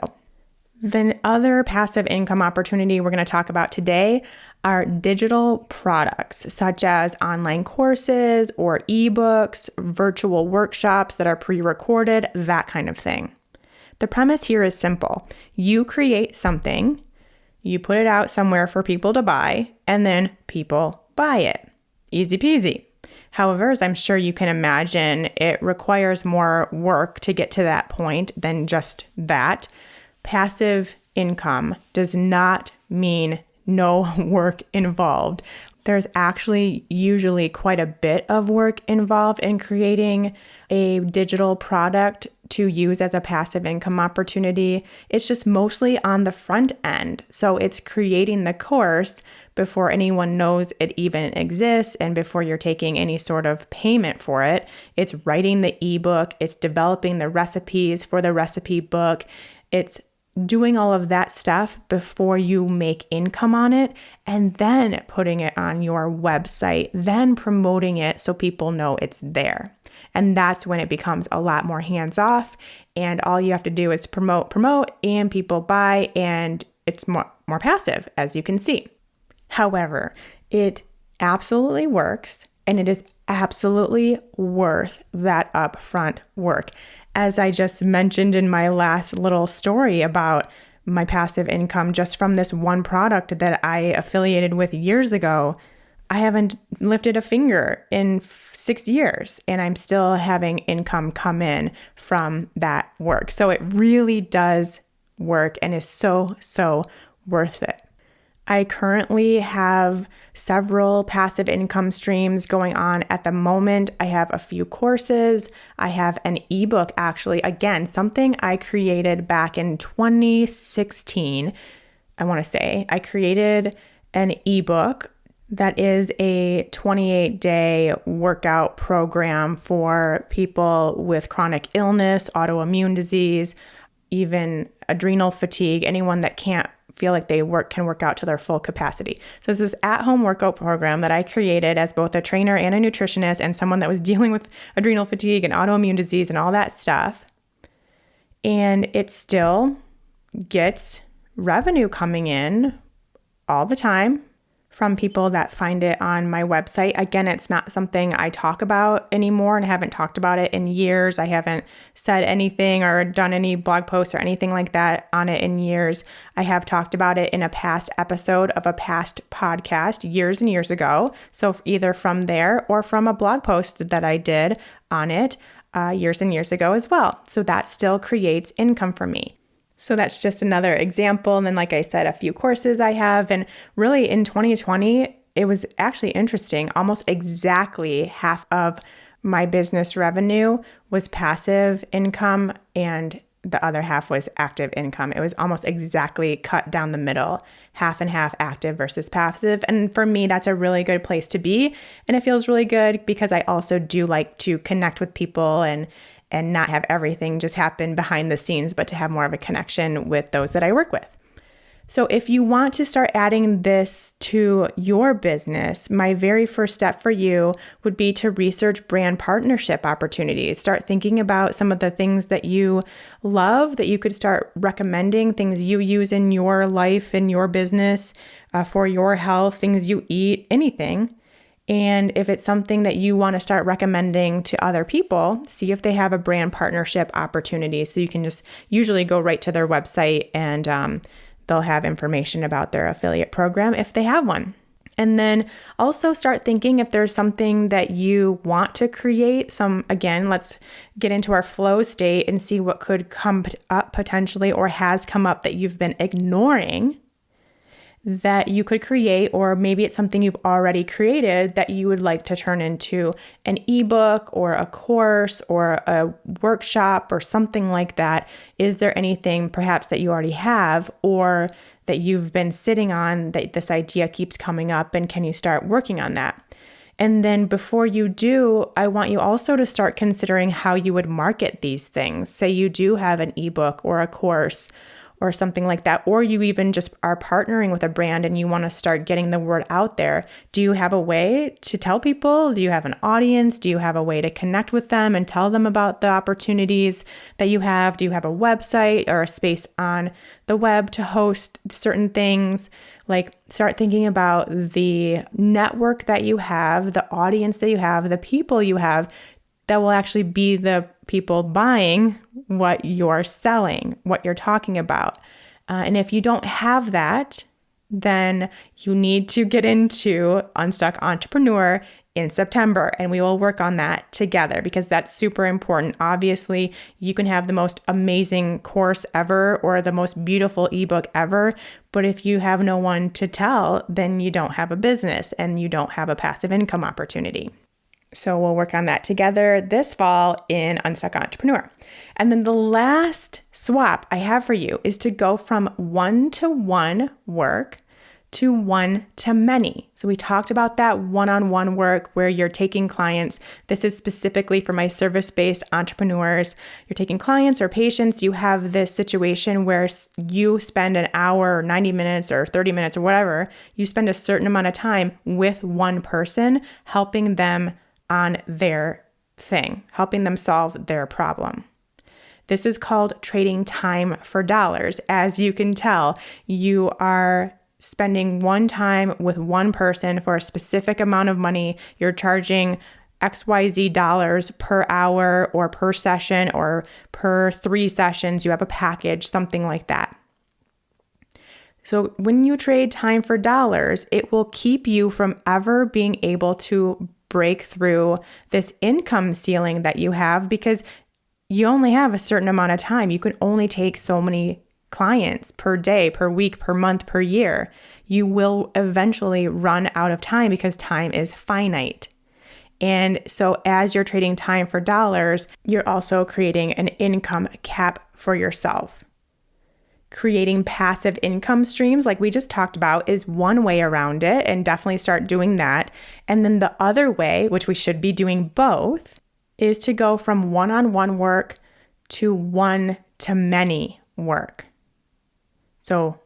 The other passive income opportunity we're going to talk about today are digital products, such as online courses or ebooks, virtual workshops that are pre-recorded, that kind of thing. The premise here is simple. You create something, you put it out somewhere for people to buy, and then people buy it. Easy peasy. However, as I'm sure you can imagine, it requires more work to get to that point than just that. Passive income does not mean no work involved. There's actually usually quite a bit of work involved in creating a digital product to use as a passive income opportunity. It's just mostly on the front end. So it's creating the course before anyone knows it even exists and before you're taking any sort of payment for it. It's writing the ebook. It's developing the recipes for the recipe book. It's doing all of that stuff before you make income on it, and then putting it on your website, then promoting it so people know it's there. And that's when it becomes a lot more hands-off, and all you have to do is promote, and people buy, and it's more passive, as you can see. However, it absolutely works, and it is absolutely worth that upfront work. As I just mentioned in my last little story about my passive income just from this one product that I affiliated with years ago, I haven't lifted a finger in 6 years, and I'm still having income come in from that work. So it really does work and is so, so worth it. I currently have several passive income streams going on at the moment. I have a few courses. I have an ebook, actually, again, something I created back in 2016. I want to say I created an ebook that is a 28-day workout program for people with chronic illness, autoimmune disease, even adrenal fatigue, anyone that can't feel like they can work out to their full capacity. So this is at-home workout program that I created as both a trainer and a nutritionist and someone that was dealing with adrenal fatigue and autoimmune disease and all that stuff. And it still gets revenue coming in all the time from people that find it on my website. Again, it's not something I talk about anymore, and I haven't talked about it in years. I haven't said anything or done any blog posts or anything like that on it in years. I have talked about it in a past episode of a past podcast years and years ago. So either from there or from a blog post that I did on it years and years ago as well. So that still creates income for me. So that's just another example. And then, like I said, a few courses I have. And really in 2020, it was actually interesting. Almost exactly half of my business revenue was passive income and the other half was active income. It was almost exactly cut down the middle, half and half active versus passive. And for me, that's a really good place to be. And it feels really good because I also do like to connect with people and not have everything just happen behind the scenes, but to have more of a connection with those that I work with. So if you want to start adding this to your business, my very first step for you would be to research brand partnership opportunities. Start thinking about some of the things that you love that you could start recommending, things you use in your life, in your business, for your health, things you eat, anything. And if it's something that you want to start recommending to other people, see if they have a brand partnership opportunity. So you can just usually go right to their website and they'll have information about their affiliate program if they have one. And then also start thinking if there's something that you want to create. Again, let's get into our flow state and see what could come up potentially or has come up that you've been ignoring that you could create, or maybe it's something you've already created that you would like to turn into an ebook or a course or a workshop or something like that. Is there anything perhaps that you already have or that you've been sitting on that this idea keeps coming up, and can you start working on that? And then before you do, I want you also to start considering how you would market these things. Say you do have an ebook or a course or something like that, or you even just are partnering with a brand and you want to start getting the word out there. Do you have a way to tell people? Do you have an audience? Do you have a way to connect with them and tell them about the opportunities that you have? Do you have a website or a space on the web to host certain things? Like, start thinking about the network that you have, the audience that you have, the people you have that will actually be the people buying what you're selling, what you're talking about. And if you don't have that, then you need to get into Unstuck Entrepreneur in September, and we will work on that together because that's super important. Obviously, you can have the most amazing course ever or the most beautiful ebook ever, but if you have no one to tell, then you don't have a business and you don't have a passive income opportunity. So we'll work on that together this fall in Unstuck Entrepreneur. And then the last swap I have for you is to go from one-to-one work to one-to-many. So we talked about that one-on-one work where you're taking clients. This is specifically for my service-based entrepreneurs. You're taking clients or patients. You have this situation where you spend an hour or 90 minutes or 30 minutes or whatever. You spend a certain amount of time with one person, helping them on their thing, helping them solve their problem. This is called trading time for dollars. As you can tell, you are spending one time with one person for a specific amount of money. You're charging XYZ dollars per hour or per session or per 3 sessions. You have a package, something like that. So when you trade time for dollars, it will keep you from ever being able to break through this income ceiling that you have, because you only have a certain amount of time. You can only take so many clients per day, per week, per month, per year. You will eventually run out of time because time is finite. And so as you're trading time for dollars, you're also creating an income cap for yourself. Creating passive income streams, like we just talked about, is one way around it, and definitely start doing that. And then the other way, which we should be doing both, is to go from one-on-one work to one-to-many work. So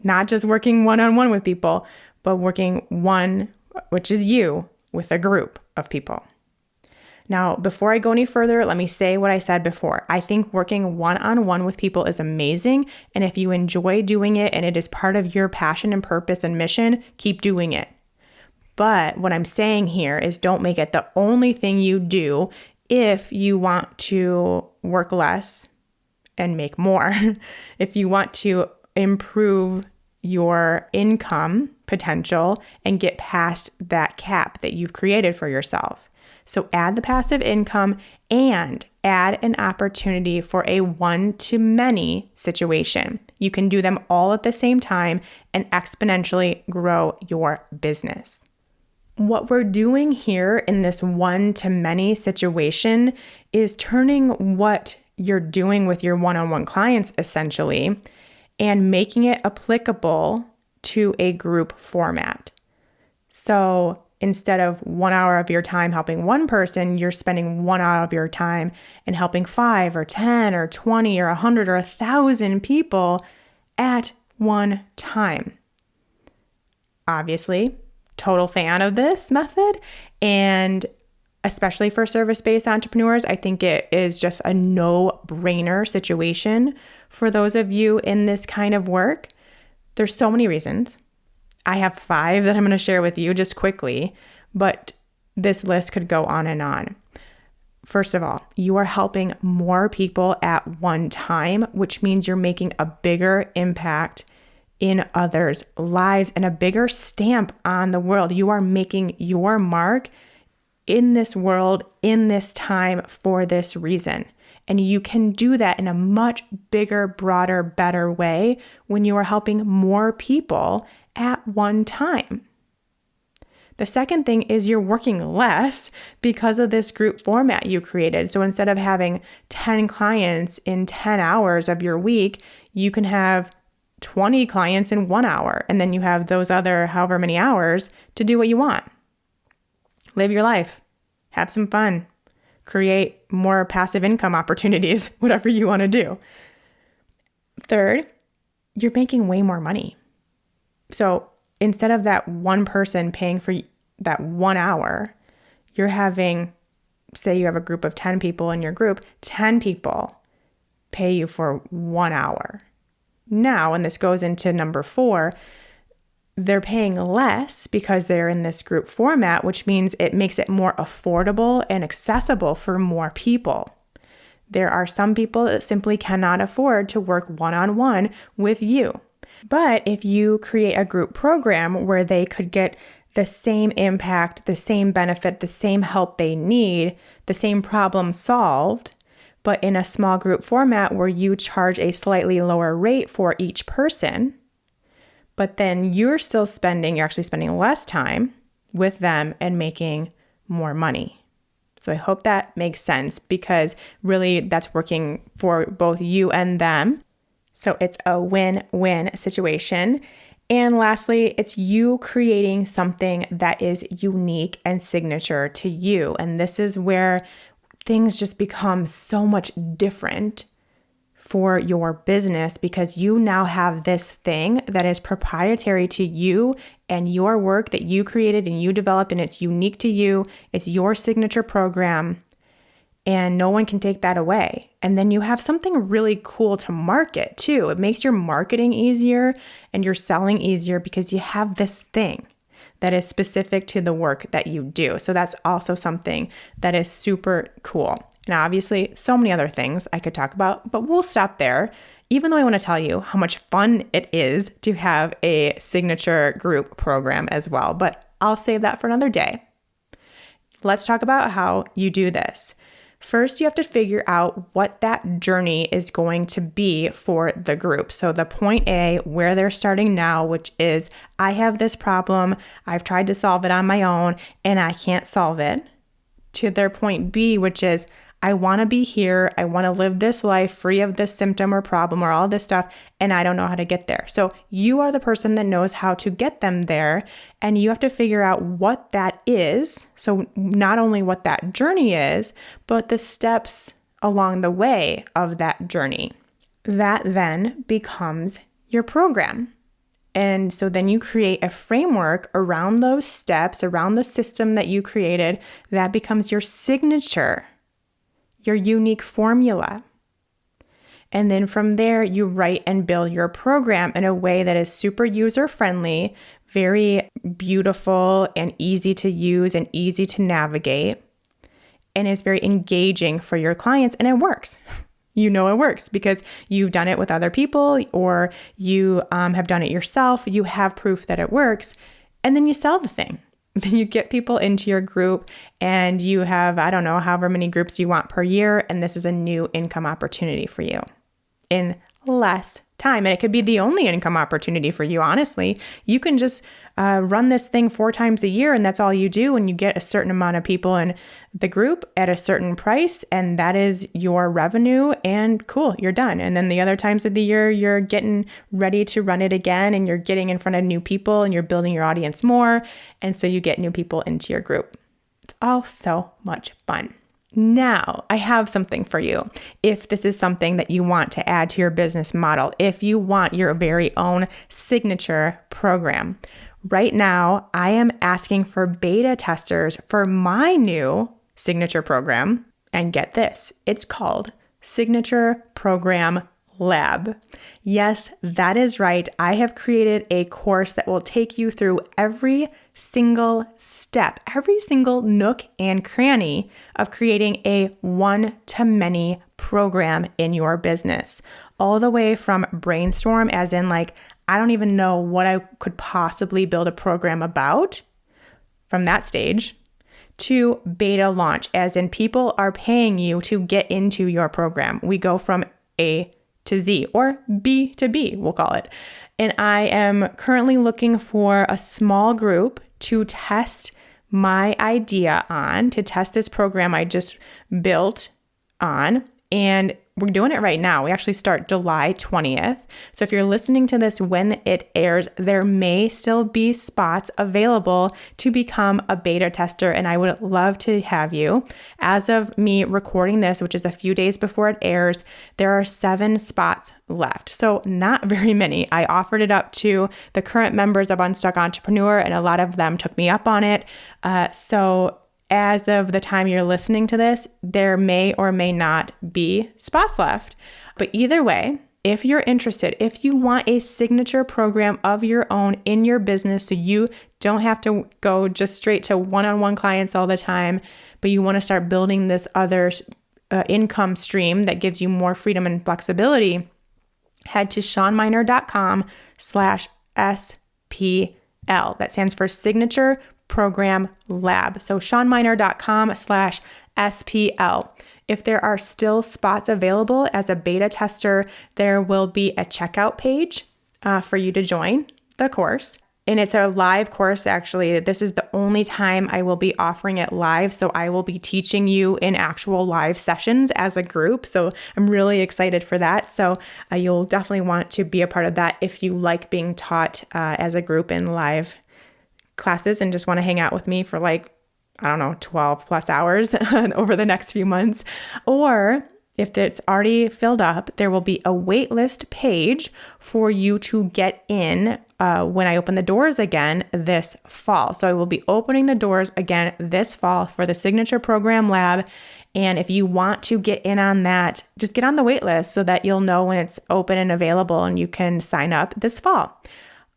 not just working one-on-one with people, but working one, which is you, with a group of people. Now, before I go any further, let me say what I said before. I think working one-on-one with people is amazing. And if you enjoy doing it and it is part of your passion and purpose and mission, keep doing it. But what I'm saying here is don't make it the only thing you do if you want to work less and make more. If you want to improve your income potential and get past that cap that you've created for yourself. So add the passive income and add an opportunity for a one-to-many situation. You can do them all at the same time and exponentially grow your business. What we're doing here in this one-to-many situation is turning what you're doing with your one-on-one clients essentially and making it applicable to a group format. So instead of 1 hour of your time helping one person, you're spending 1 hour of your time and helping 5 or 10 or 20 or 100 or 1,000 people at one time. Obviously, total fan of this method, and especially for service-based entrepreneurs, I think it is just a no-brainer situation for those of you in this kind of work. There's so many reasons. I have 5 that I'm going to share with you just quickly, but this list could go on and on. First of all, you are helping more people at one time, which means you're making a bigger impact in others' lives and a bigger stamp on the world. You are making your mark in this world, in this time, for this reason. And you can do that in a much bigger, broader, better way when you are helping more people at one time. The second thing is you're working less because of this group format you created. So instead of having 10 clients in 10 hours of your week, you can have 20 clients in 1 hour. And then you have those other however many hours to do what you want. Live your life. Have some fun. Create more passive income opportunities, whatever you want to do. Third, you're making way more money. So instead of that one person paying for that 1 hour, you're having, say you have a group of 10 people in your group, 10 people pay you for 1 hour. Now, and this goes into number 4, they're paying less because they're in this group format, which means it makes it more affordable and accessible for more people. There are some people that simply cannot afford to work one-on-one with you. But if you create a group program where they could get the same impact, the same benefit, the same help they need, the same problem solved, but in a small group format where you charge a slightly lower rate for each person, but then you're actually spending less time with them and making more money. So I hope that makes sense, because really that's working for both you and them. So it's a win-win situation. And lastly, it's you creating something that is unique and signature to you. And this is where things just become so much different for your business, because you now have this thing that is proprietary to you and your work that you created and you developed, and it's unique to you. It's your signature program. and no one can take that away. And then you have something really cool to market too. It makes your marketing easier and your selling easier because you have this thing that is specific to the work that you do. So that's also something that is super cool. And obviously, so many other things I could talk about, but we'll stop there. Even though I want to tell you how much fun it is to have a signature group program as well, but I'll save that for another day. Let's talk about how you do this. First, you have to figure out what that journey is going to be for the group. So the point A, where they're starting now, which is, I have this problem, I've tried to solve it on my own, and I can't solve it. To their point B, which is, I want to be here, I want to live this life free of this symptom or problem or all this stuff, and I don't know how to get there. So you are the person that knows how to get them there, and you have to figure out what that is. So not only what that journey is, but the steps along the way of that journey. That then becomes your program. And so then you create a framework around those steps, around the system that you created, that becomes your signature, your unique formula. And then from there, you write and build your program in a way that is super user-friendly, very beautiful and easy to use and easy to navigate, and is very engaging for your clients, and it works. You know it works because you've done it with other people or you have done it yourself. You have proof that it works, and then you sell the thing. Then you get people into your group and you have, I don't know, however many groups you want per year, and this is a new income opportunity for you in less time. And it could be the only income opportunity for you, honestly. You can just run this thing 4 times a year and that's all you do, and you get a certain amount of people in the group at a certain price, and that is your revenue, and cool, you're done. And then the other times of the year, you're getting ready to run it again, and you're getting in front of new people and you're building your audience more, and so you get new people into your group. It's all so much fun. Now, I have something for you. If this is something that you want to add to your business model, if you want your very own signature program, right now, I am asking for beta testers for my new signature program. And get this, it's called Signature Program Lab. Yes, that is right. I have created a course that will take you through every single step, every single nook and cranny of creating a one-to-many program in your business. All the way from brainstorm, as in like, I don't even know what I could possibly build a program about, from that stage, to beta launch, as in people are paying you to get into your program. We go from A to Z, or B to B, we'll call it. And I am currently looking for a small group to test my idea on, to test this program I just built on. And we're doing it right now. We actually start July 20th. So if you're listening to this when it airs, there may still be spots available to become a beta tester, and I would love to have you. As of me recording this, which is a few days before it airs, there are 7 spots left. So not very many. I offered it up to the current members of Unstuck Entrepreneur, and a lot of them took me up on it. So as of the time you're listening to this, there may or may not be spots left. But either way, if you're interested, if you want a signature program of your own in your business, so you don't have to go just straight to one-on-one clients all the time, but you want to start building this other income stream that gives you more freedom and flexibility, head to ShawnMynar.com/SPL. That stands for Signature Program Lab. So ShawnMynar.com/SPL. If there are still spots available as a beta tester, there will be a checkout page for you to join the course. And it's a live course, actually. This is the only time I will be offering it live. So I will be teaching you in actual live sessions as a group. So I'm really excited for that. So you'll definitely want to be a part of that if you like being taught as a group in live classes and just want to hang out with me for 12 plus hours over the next few months. Or if it's already filled up, there will be a waitlist page for you to get in when I open the doors again this fall. So I will be opening the doors again this fall for the Signature Program Lab. And if you want to get in on that, just get on the wait list so that you'll know when it's open and available and you can sign up this fall.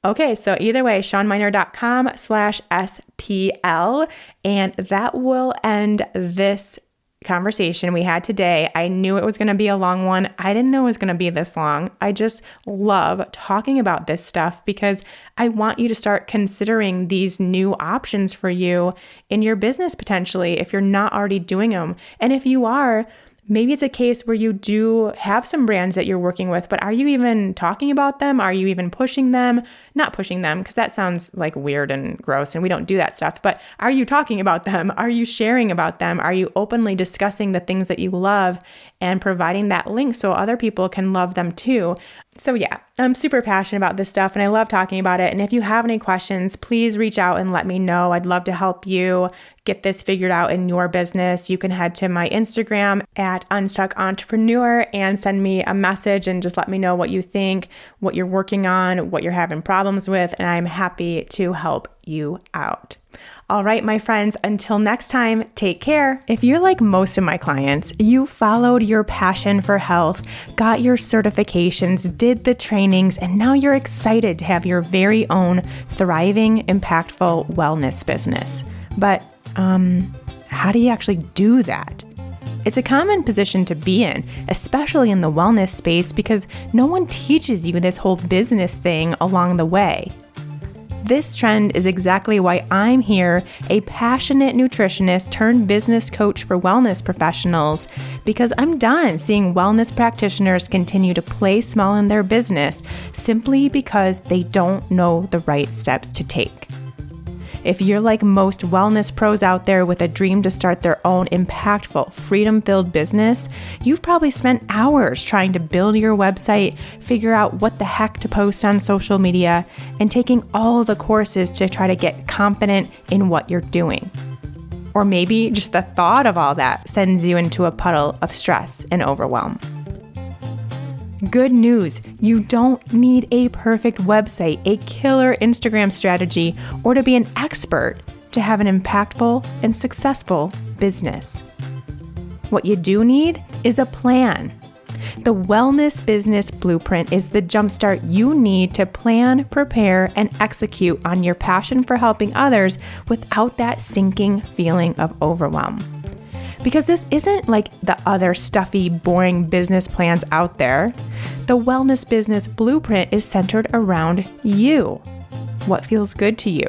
Okay, so either way, ShawnMynar.com/SPL, and that will end this conversation we had today. I knew it was going to be a long one. I didn't know it was going to be this long. I just love talking about this stuff because I want you to start considering these new options for you in your business potentially if you're not already doing them. And if you are, maybe it's a case where you do have some brands that you're working with, but are you even talking about them? Are you even pushing them? Not pushing them, because that sounds like weird and gross and we don't do that stuff, but are you talking about them? Are you sharing about them? Are you openly discussing the things that you love and providing that link so other people can love them too? So yeah, I'm super passionate about this stuff and I love talking about it. And if you have any questions, please reach out and let me know. I'd love to help you get this figured out in your business. You can head to my Instagram at UnstuckEntrepreneur and send me a message and just let me know what you think, what you're working on, what you're having problems with, and I'm happy to help you out. All right, my friends, until next time, take care. If you're like most of my clients, you followed your passion for health, got your certifications, did the trainings, and now you're excited to have your very own thriving, impactful wellness business. But how do you actually do that? It's a common position to be in, especially in the wellness space, because no one teaches you this whole business thing along the way. This trend is exactly why I'm here, a passionate nutritionist turned business coach for wellness professionals, because I'm done seeing wellness practitioners continue to play small in their business simply because they don't know the right steps to take. If you're like most wellness pros out there with a dream to start their own impactful, freedom-filled business, you've probably spent hours trying to build your website, figure out what the heck to post on social media, and taking all the courses to try to get confident in what you're doing. Or maybe just the thought of all that sends you into a puddle of stress and overwhelm. Good news, you don't need a perfect website, a killer Instagram strategy, or to be an expert to have an impactful and successful business. What you do need is a plan. The Wellness Business Blueprint is the jumpstart you need to plan, prepare, and execute on your passion for helping others without that sinking feeling of overwhelm. Because this isn't like the other stuffy, boring business plans out there. The Wellness Business Blueprint is centered around you. What feels good to you?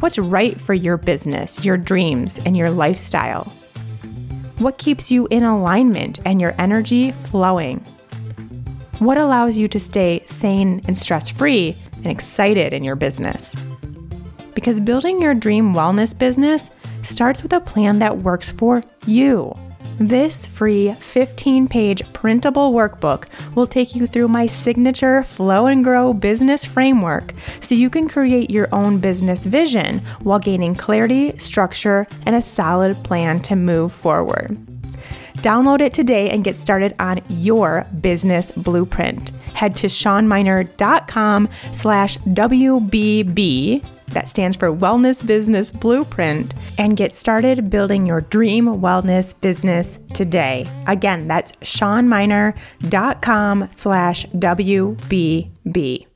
What's right for your business, your dreams, and your lifestyle? What keeps you in alignment and your energy flowing? What allows you to stay sane and stress-free and excited in your business? Because building your dream wellness business starts with a plan that works for you. This free 15-page printable workbook will take you through my signature Flow and Grow business framework so you can create your own business vision while gaining clarity, structure, and a solid plan to move forward. Download it today and get started on your business blueprint. Head to ShawnMynar.com/WBB. That stands for Wellness Business Blueprint, and get started building your dream wellness business today. Again, that's ShawnMynar.com/WBB.